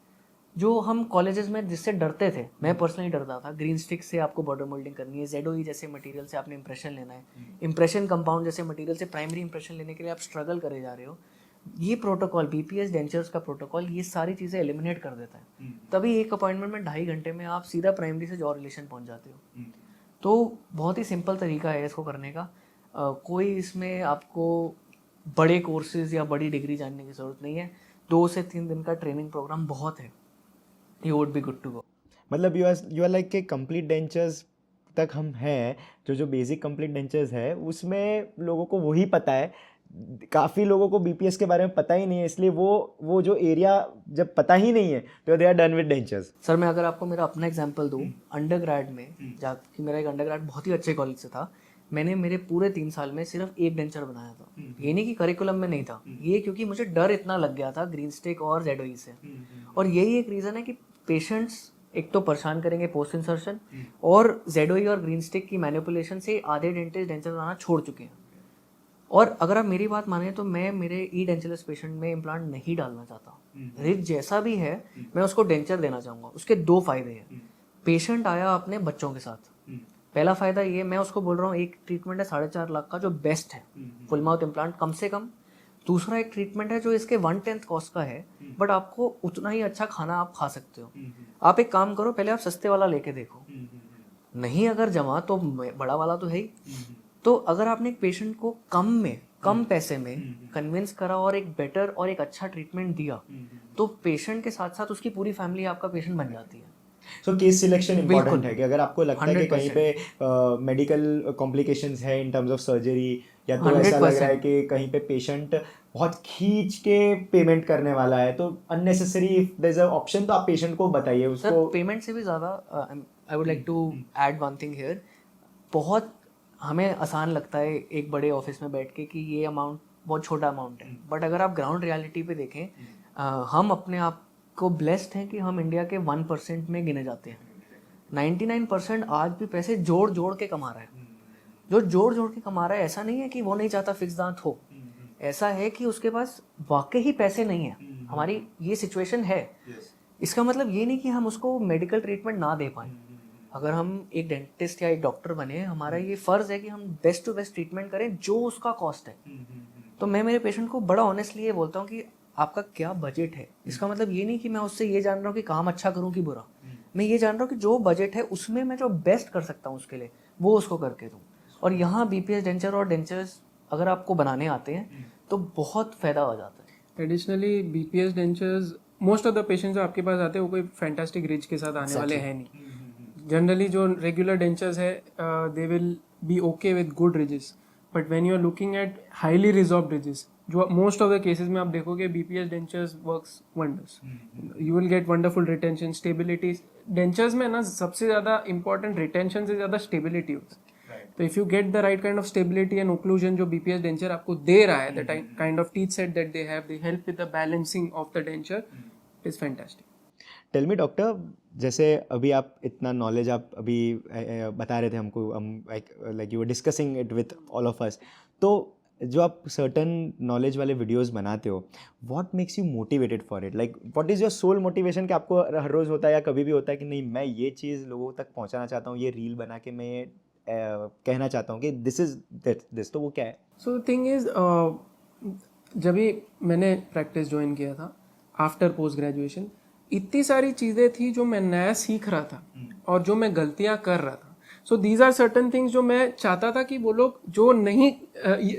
जो हम कॉलेजेस में जिससे डरते थे, मैं पर्सनली डरता था, ग्रीन स्टिक से आपको बॉर्डर मोल्डिंग करनी है, ZOE जैसे मटेरियल से आपने इंप्रेशन लेना है, इंप्रेशन कंपाउंड जैसे मटेरियल से प्राइमरी इंप्रेशन लेने के लिए आप स्ट्रगल करे जा रहे हो, ये प्रोटोकॉल BPS डेंचर्स का प्रोटोकॉल ये सारी चीज़ें एलिमिनेट कर देता है। तभी एक अपॉइंटमेंट में 2.5 घंटे में आप सीधा प्राइमरी से जॉ रिलेशन पहुंच जाते हो। तो बहुत ही सिंपल तरीका है इसको करने का। कोई इसमें आपको बड़े कोर्सेज या बड़ी डिग्री जानने की ज़रूरत नहीं है। 2 से 3 दिन का ट्रेनिंग प्रोग्राम बहुत है, you would be good to go. मतलब यू आर लाइक के कंप्लीट डेंचर्स तक हम हैं, जो बेसिक कंप्लीट डेंचर्स है उसमें लोगों को वही पता है। काफ़ी लोगों को BPS के बारे में पता ही नहीं है, इसलिए वो जो एरिया जब पता ही नहीं है तो they are done with dentures. Sir मैं अगर आपको मेरा अपना एग्जांपल दूं, अंडरग्रेड में जबकि मेरा एक अंडरग्रेड बहुत ही अच्छे कॉलेज से था, मैंने मेरे पूरे 3 साल में सिर्फ एक डेंचर बनाया था। ये नहीं कि करिकुलम में नहीं था, ये क्योंकि मुझे डर इतना लग गया था ग्रीन स्टिक और ZOE से। और यही एक रीज़न है कि पेशेंट्स एक तो परेशान करेंगे पोस्ट इंसर्शन, और ZOE और ग्रीन स्टिक की मैनिपुलेशन से आधे डेंटिस्ट डेंचर बनाना छोड़ चुके हैं। और अगर आप मेरी बात माने तो मैं मेरे डेंचरलेस पेशेंट में इम्प्लांट नहीं डालना चाहता। रिच जैसा भी है मैं उसको डेंचर देना चाहूँगा। उसके 2 फायदे हैं। पेशेंट आया अपने बच्चों के साथ, पहला फायदा ये, मैं उसको बोल रहा हूँ एक ट्रीटमेंट है 4.5 लाख का जो बेस्ट है, फुल माउथ इम्प्लांट कम से कम। दूसरा एक ट्रीटमेंट है जो इसके 1/10 कॉस्ट का है, बट आपको उतना ही अच्छा खाना आप खा सकते हो। आप एक काम करो, पहले आप सस्ते वाला लेके देखो, नहीं अगर जमा तो बड़ा वाला तो है ही। तो अगर आपने एक पेशेंट को कम पैसे में कन्विंस करा और एक बेटर और एक अच्छा ट्रीटमेंट दिया, तो पेशेंट के साथ साथ उसकी पूरी फैमिली आपका पेशेंट बन जाती है। सो केस सिलेक्शन इंपॉर्टेंट है कि अगर आपको लगता है कि कहीं पे मेडिकल कॉम्प्लिकेशंस है इन टर्म्स ऑफ सर्जरी, या तो ऐसा लग रहा है कि कहीं पे पेशेंट बहुत खींच के पेमेंट करने वाला है, तो unnecessary if there is a option तो आप पेशेंट को बताइए उसको। पेमेंट से भी ज़्यादा I would like to add one thing here. बहुत हमें आसान लगता है एक बड़े ऑफिस में बैठ के कि ये अमाउंट बहुत छोटा अमाउंट है, बट अगर आप ग्राउंड रियलिटी पे देखें, हम अपने आप को ब्लेस्ड हैं कि हम इंडिया के 1% में गिने जाते हैं। 99% आज भी पैसे जोड़ जोड़ के कमा रहा है। जो जोड़ जोड़ के कमा रहा है, ऐसा नहीं है कि वो नहीं चाहता फिक्स दांत हो, ऐसा है कि उसके पास वाकई ही पैसे नहीं है। हमारी ये सिचुएशन है। इसका मतलब ये नहीं कि हम उसको मेडिकल ट्रीटमेंट ना दे पाएँ। अगर हम एक डेंटिस्ट या एक डॉक्टर बने, हमारा ये फ़र्ज़ है कि हम बेस्ट टू बेस्ट ट्रीटमेंट करें जो उसका कॉस्ट है। तो मैं मेरे पेशेंट को बड़ा ऑनेस्टली ये बोलता हूँ कि आपका क्या बजट है। इसका मतलब ये नहीं कि मैं उससे ये जान रहा हूँ कि काम अच्छा करूँ कि बुरा, मैं ये जान रहा हूँ कि जो बजट है उसमें मैं जो बेस्ट कर सकता हूँ उसके लिए वो उसको करके दूँ। और यहाँ BPS डेंचर और डेंचर्स अगर आपको बनाने आते हैं तो बहुत फ़ायदा हो जाता है। Additionally BPS dentures, most of the patients जो आपके पास आते हैं वो कोई फैंटास्टिक रिच के साथ आने वाले हैं नहीं। जनरली जो रेगुलर डेंचर्स है they will be okay with good ridges, but when you are looking at highly resorbed ridges, जो मोस्ट ऑफ द केसेस में आप देखोगे BPS dentures works wonders. You will get wonderful retention, stability. Dentures में ना सबसे ज़्यादा important retention से ज़्यादा स्टेबिलिटी होती है। तो if you get the right kind of stability and occlusion जो BPS डेंचर आपको दे रहा है, the kind of teeth set that they have, they help with the balancing of the denture, it is fantastic. Tell me doctor, जैसे अभी आप इतना knowledge आप अभी बता रहे थे हमको, हम like you were discussing it with all of us, तो जो आप सर्टन नॉलेज वाले वीडियोस बनाते हो, what makes you motivated for it? Like what is your sole motivation कि आपको हर रोज़ होता है या कभी भी होता है कि नहीं मैं ये चीज़ लोगों तक पहुंचाना चाहता हूँ, ये रील बना के मैं ये कहना चाहता हूँ कि दिस इज़ दिस, तो वो क्या है? सो द थिंग इज, जब भी मैंने प्रैक्टिस ज्वाइन किया था आफ्टर पोस्ट ग्रेजुएशन, इतनी सारी चीज़ें थी जो मैं नया सीख रहा था और जो मैं गलतियां कर रहा था। So these are certain things जो मैं चाहता था कि वो लोग जो नहीं,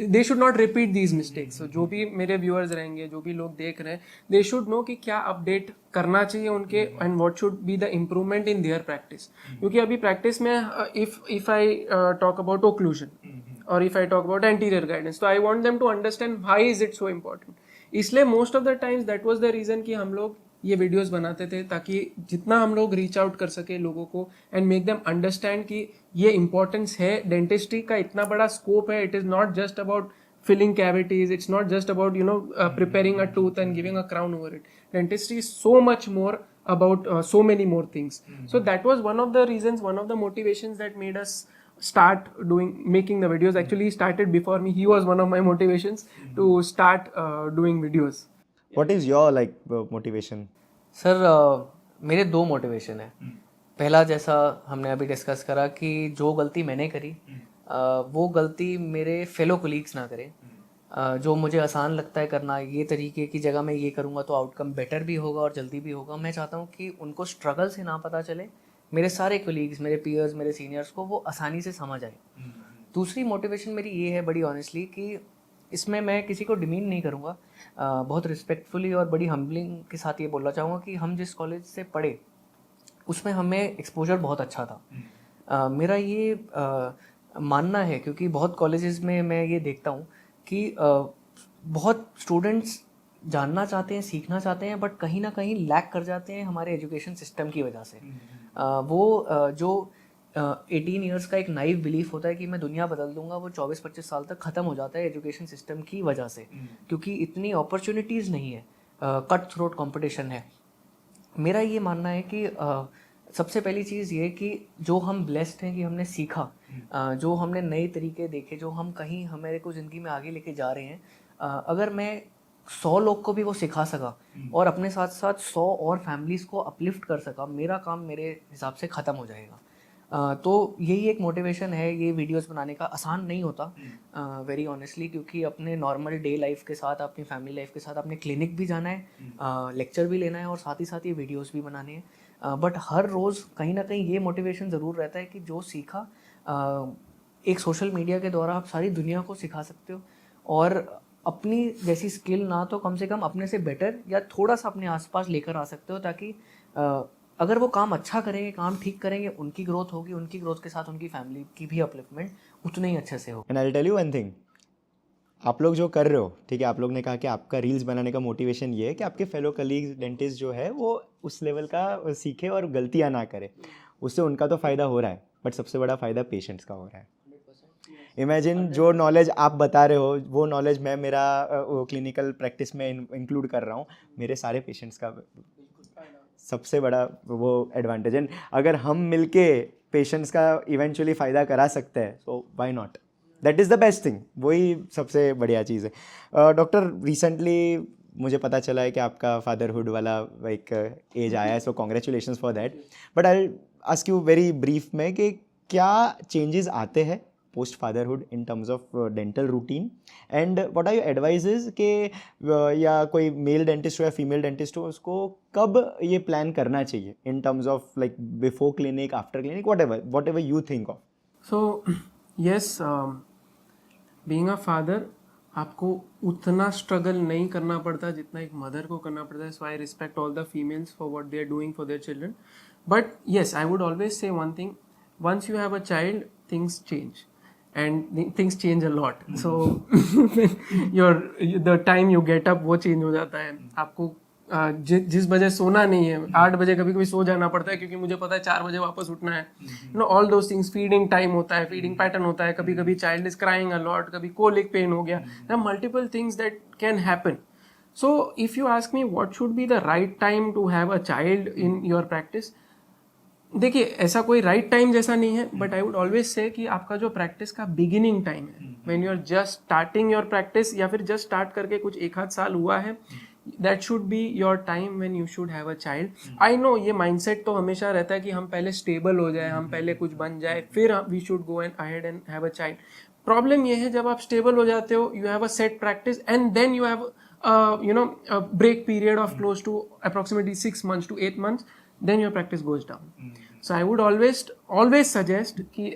they should not repeat these mistakes. जो भी मेरे व्यूअर्स रहेंगे, जो भी लोग देख रहे हैं, दे शुड नो कि क्या अपडेट करना चाहिए उनके and what should be the improvement in their practice. क्योंकि अभी प्रैक्टिस में if I talk about occlusion और if I talk about anterior guidance, तो I want them to understand why is it so important. इसलिए most of the times that was the reason कि हम लोग ये वीडियोस बनाते थे, ताकि जितना हम लोग रीच आउट कर सके लोगों को एंड मेक देम अंडरस्टैंड कि ये इंपॉर्टेंस है। डेंटिस्ट्री का इतना बड़ा स्कोप है, it is not just about filling cavities, it's not just about preparing a tooth and giving a crown over it. Dentistry is so much more about so many more things. So that was one of the reasons, one of the motivations that made us start making the videos. Actually he started before me, he was one of my motivations to start doing videos. What is your motivation? Sir मेरे दो motivation है। पहला, जैसा हमने अभी discuss करा कि जो गलती मैंने करी वो गलती मेरे फेलो कोलीग्स ना करें। जो मुझे आसान लगता है करना, ये तरीके की जगह मैं ये करूँगा तो आउटकम बेटर भी होगा और जल्दी भी होगा, मैं चाहता हूँ कि उनको स्ट्रगल से ना पता चले, मेरे सारे कोलीग्स, मेरे पीयर्स, मेरे सीनियर्स को वो आसानी से समझ आए। दूसरी मोटिवेशन मेरी ये है बड़ी ऑनेस्टली कि इसमें मैं किसी को डिमीन नहीं करूँगा, बहुत रिस्पेक्टफुली और बड़ी हम्बलिंग के साथ ये बोलना चाहूँगा कि हम जिस कॉलेज से पढ़े उसमें हमें एक्सपोजर बहुत अच्छा था। मेरा ये मानना है, क्योंकि बहुत कॉलेजेस में मैं ये देखता हूँ कि बहुत स्टूडेंट्स जानना चाहते हैं, सीखना चाहते हैं, बट कहीं ना कहीं लैक कर जाते हैं हमारे एजुकेशन सिस्टम की वजह से। जो 18 ईयर्स का एक नाइव बिलीफ होता है कि मैं दुनिया बदल दूंगा, वो 24-25 साल तक ख़त्म हो जाता है एजुकेशन सिस्टम की वजह से, क्योंकि इतनी अपॉर्चुनिटीज़ नहीं है, कट थ्रोट कंपटीशन है। मेरा ये मानना है कि सबसे पहली चीज़ ये कि जो हम ब्लेस्ड हैं कि हमने सीखा, जो हमने नए तरीके देखे, जो हम कहीं हमारे को ज़िंदगी में आगे लेके जा रहे हैं, अगर मैं 100 लोग को भी वो सिखा सका और अपने साथ साथ 100 और फैमिलीज़ को अपलिफ्ट कर सका, मेरा काम मेरे हिसाब से ख़त्म हो जाएगा। तो यही एक मोटिवेशन है। ये वीडियोस बनाने का आसान नहीं होता वेरी ऑनेस्टली, क्योंकि अपने नॉर्मल डे लाइफ के साथ, अपनी फैमिली लाइफ के साथ अपने क्लिनिक भी जाना है, लेक्चर भी लेना है और साथ ही ये वीडियोस भी बनाने हैं। बट हर रोज़ कहीं ना कहीं ये मोटिवेशन ज़रूर रहता है कि जो सीखा एक सोशल मीडिया के द्वारा आप सारी दुनिया को सिखा सकते हो, और अपनी जैसी स्किल ना तो कम से कम अपने से बेटर या थोड़ा सा अपने आसपास लेकर आ सकते हो, ताकि अगर वो काम अच्छा करेंगे, काम ठीक करेंगे, उनकी ग्रोथ होगी, उनकी ग्रोथ के साथ उनकी फैमिली की भी अपलिफ्टमेंट उतने ही अच्छे से हो। And I will tell you one thing, आप लोग जो कर रहे हो, ठीक है, आप लोग ने कहा कि आपका रील्स बनाने का मोटिवेशन ये है कि आपके फेलो कलीग्स डेंटिस्ट जो है वो उस लेवल का सीखे और गलतियां ना करे, उससे उनका तो फ़ायदा हो रहा है, बट सबसे बड़ा फ़ायदा पेशेंट्स का हो रहा है। इमेजिन जो नॉलेज आप बता रहे हो वो नॉलेज मैं मेरा क्लिनिकल प्रैक्टिस में इंक्लूड कर रहा हूँ, मेरे सारे पेशेंट्स का सबसे बड़ा वो एडवांटेज है। अगर हम मिलके पेशेंट्स का इवेंचुअली फ़ायदा करा सकते हैं, so why not, that is the best thing, वही सबसे बढ़िया चीज़ है। डॉक्टर, रिसेंटली मुझे पता चला है कि आपका फादरहुड वाला एक एज आया है, so congratulations for that. But I ask you very brief में कि क्या चेंजेस आते हैं post fatherhood in terms of dental routine, and what are your advises के या कोई मेल डेंटिस्ट हो या फीमेल डेंटिस्ट हो, उसको कब ये प्लान करना चाहिए इन terms of like before clinic, after clinic, what ever you think of. So yes, being a father आपको उतना स्ट्रगल नहीं करना पड़ता जितना एक मदर को करना पड़ता है। So I respect all the females for what they are doing for their children, but yes, I would always say one thing, once you have a child, things change, and things change a lot. So the time you get up वो change हो जाता है। आपको जिस बजे सोना नहीं है, 8 बजे कभी कभी सो जाना पड़ता है क्योंकि मुझे पता है 4 बजे वापस उठना है। You know, all those things, feeding time होता है, फीडिंग पैटर्न होता है, कभी कभी child is crying a lot, कभी कोलिक पेन हो गया, there are multiple things that can happen. So if you ask me what should be the right time to have a child in your practice, देखिए ऐसा कोई right time जैसा नहीं है, but I would always से कि आपका जो प्रैक्टिस का बिगिनिंग टाइम है, when you are just starting your practice या फिर जस्ट स्टार्ट करके कुछ 1 आध साल हुआ है, that should be your time when you should have a child. I know ये माइंडसेट तो हमेशा रहता है कि हम पहले स्टेबल हो जाए, हम पहले कुछ बन जाए, फिर we should go and ahead and have a child. Problem ये है जब आप स्टेबल हो जाते हो, you have a set practice and then you have a break period of close to approximately 6 months to 8 months, then your practice goes down. So I would always suggest ki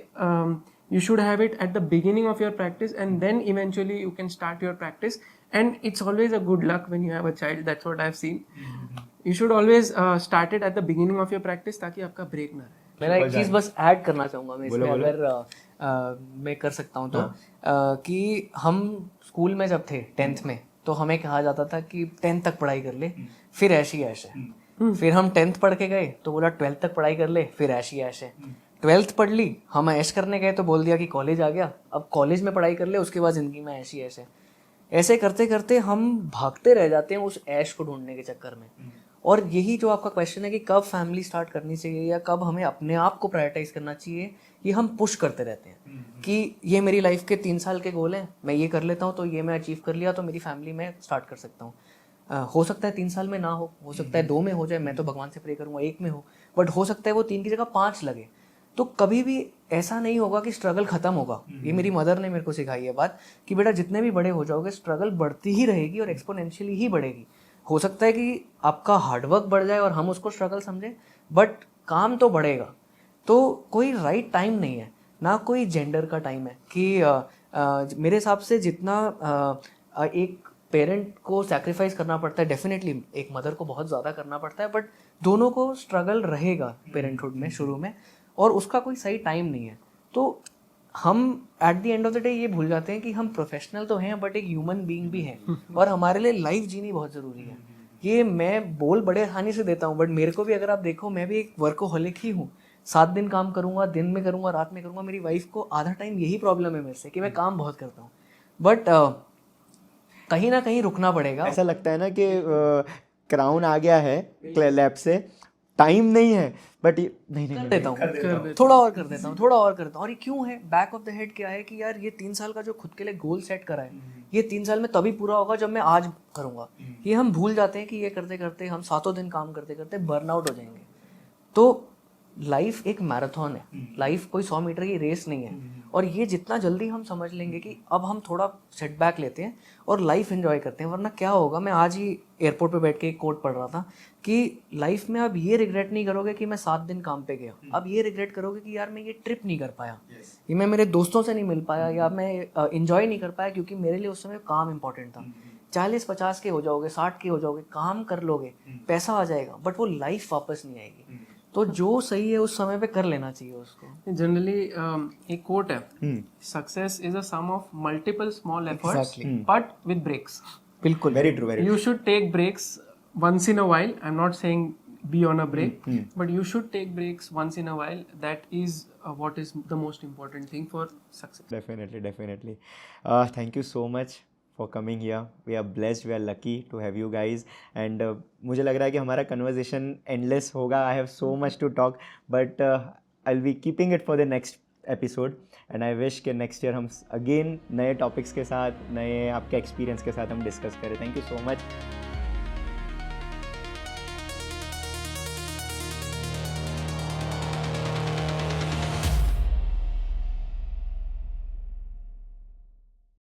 you should have it at the beginning of your practice, and then eventually you can start your practice, and it's always a good luck when you have a child. That's what I've seen. You should always start it at the beginning of your practice ताकि आपका break ना रहे। मेरा एक चीज़ बस add करना चाहूँगा मैं इसमें, अगर मैं कर सकता हूँ तो, कि हम स्कूल में जब थे 10th में, तो हमें कहा जाता था कि 10th तक पढ़ाई कर ले, फिर ऐश ही ऐश है। फिर हम 10th पढ़ के गए तो बोला 12th तक पढ़ाई कर ले, फिर ऐश ही ऐश है। 12th पढ़ ली, हम ऐश करने गए तो बोल दिया कि कॉलेज आ गया, अब कॉलेज में पढ़ाई कर ले, उसके बाद ज़िंदगी में ऐश ही ऐश है। ऐसे करते करते हम भागते रह जाते हैं उस ऐश को ढूंढने के चक्कर में। और यही जो आपका क्वेश्चन है कि कब फैमिली स्टार्ट करनी चाहिए या कब हमें अपने आप को प्रायोरिटाइज करना चाहिए, ये हम पुश करते रहते हैं कि ये मेरी लाइफ के 3 साल के गोल हैं, मैं ये कर लेता हूँ तो ये मैं अचीव कर लिया तो मेरी फैमिली में स्टार्ट कर सकता हूँ। हो सकता है 3 साल में ना हो सकता है 2 में हो जाए, मैं तो भगवान से प्रे करूँगा 1 में हो, बट हो सकता है वो 3 की जगह 5 लगे। तो कभी भी ऐसा नहीं होगा कि स्ट्रगल खत्म होगा। ये मेरी मदर ने मेरे को सिखाई है बात कि बेटा जितने भी बड़े हो जाओगे स्ट्रगल बढ़ती ही रहेगी और एक्सपोनेंशियली ही बढ़ेगी। हो सकता है कि आपका हार्डवर्क बढ़ जाए और हम उसको स्ट्रगल समझें, बट काम तो बढ़ेगा। तो कोई राइट टाइम नहीं है, ना कोई जेंडर का टाइम है कि मेरे हिसाब से जितना एक पेरेंट को सैक्रिफाइस करना पड़ता है, डेफिनेटली एक मदर को बहुत ज़्यादा करना पड़ता है, बट दोनों को स्ट्रगल रहेगा पेरेंटहुड में शुरू में, और उसका कोई सही टाइम नहीं है। तो हम eight the and of the day ये भूल जाते हैं कि हम प्रोफेशनल तो हैं बट एक ह्यूमन बीइंग भी हैं, और हमारे लिए लाइफ जीनी बहुत ज़रूरी है। ये मैं बोल बड़े आसानी से देता हूँ, बट मेरे को भी अगर आप देखो, मैं भी एक वर्कोहॉलिक ही हूँ। 7 दिन काम करूँगा, दिन में करूँगा, रात में करूँगा। मेरी वाइफ को आधा टाइम यही प्रॉब्लम है मेरे से कि मैं काम बहुत करता हूँ, बट कहीं ना कहीं रुकना पड़ेगा। ऐसा लगता है ना कि क्राउन आ गया है लैब से, टाइम नहीं है, बट नहीं कर देता हूँ, थोड़ा और कर देता हूँ, थोड़ा और करता हूँ। और ये क्यों है? बैक ऑफ द हेड क्या है कि यार ये 3 साल का जो खुद के लिए गोल सेट करा है, ये 3 साल में तभी पूरा होगा जब मैं आज करूँगा। ये हम भूल जाते हैं कि ये करते करते हम 7 दिन काम करते करते बर्नआउट हो जाएंगे। तो लाइफ एक मैराथन है, लाइफ कोई 100 मीटर की रेस नहीं है। और ये जितना जल्दी हम समझ लेंगे कि अब हम थोड़ा सेटबैक लेते हैं और लाइफ एंजॉय करते हैं, वरना क्या होगा। मैं आज ही एयरपोर्ट पे बैठ के एक कोट पढ़ रहा था कि लाइफ में अब ये रिग्रेट नहीं करोगे कि मैं 7 दिन काम पे गया, अब ये रिग्रेट करोगे कि यार मैं ये ट्रिप नहीं कर पाया, ये मैं मेरे दोस्तों से नहीं मिल पाया, या मैं इंजॉय नहीं कर पाया क्योंकि मेरे लिए उस समय काम इंपॉर्टेंट था। 40-50 के हो जाओगे, 60 के हो जाओगे, काम कर लोगे, पैसा आ जाएगा, बट वो लाइफ वापस नहीं आएगी। तो जो सही है उस समय पे कर लेना चाहिए उसको। जनरली एक कोट है, success is a sum of multiple small efforts but with breaks. बिल्कुल, very true, very You should take breaks once in a while. I'm not saying be on a break, but you should take breaks once in a while. That is what is the most important thing for success. definitely. Thank you so much for coming here. We are blessed, we are lucky to have you guys, and मुझे लग रहा है कि हमारा conversation endless होगा. I have so much to talk, but I'll be keeping it for the next episode, and I wish कि next year हम again नए topics के साथ, नए आपके experience के साथ हम discuss करें. Thank you so much.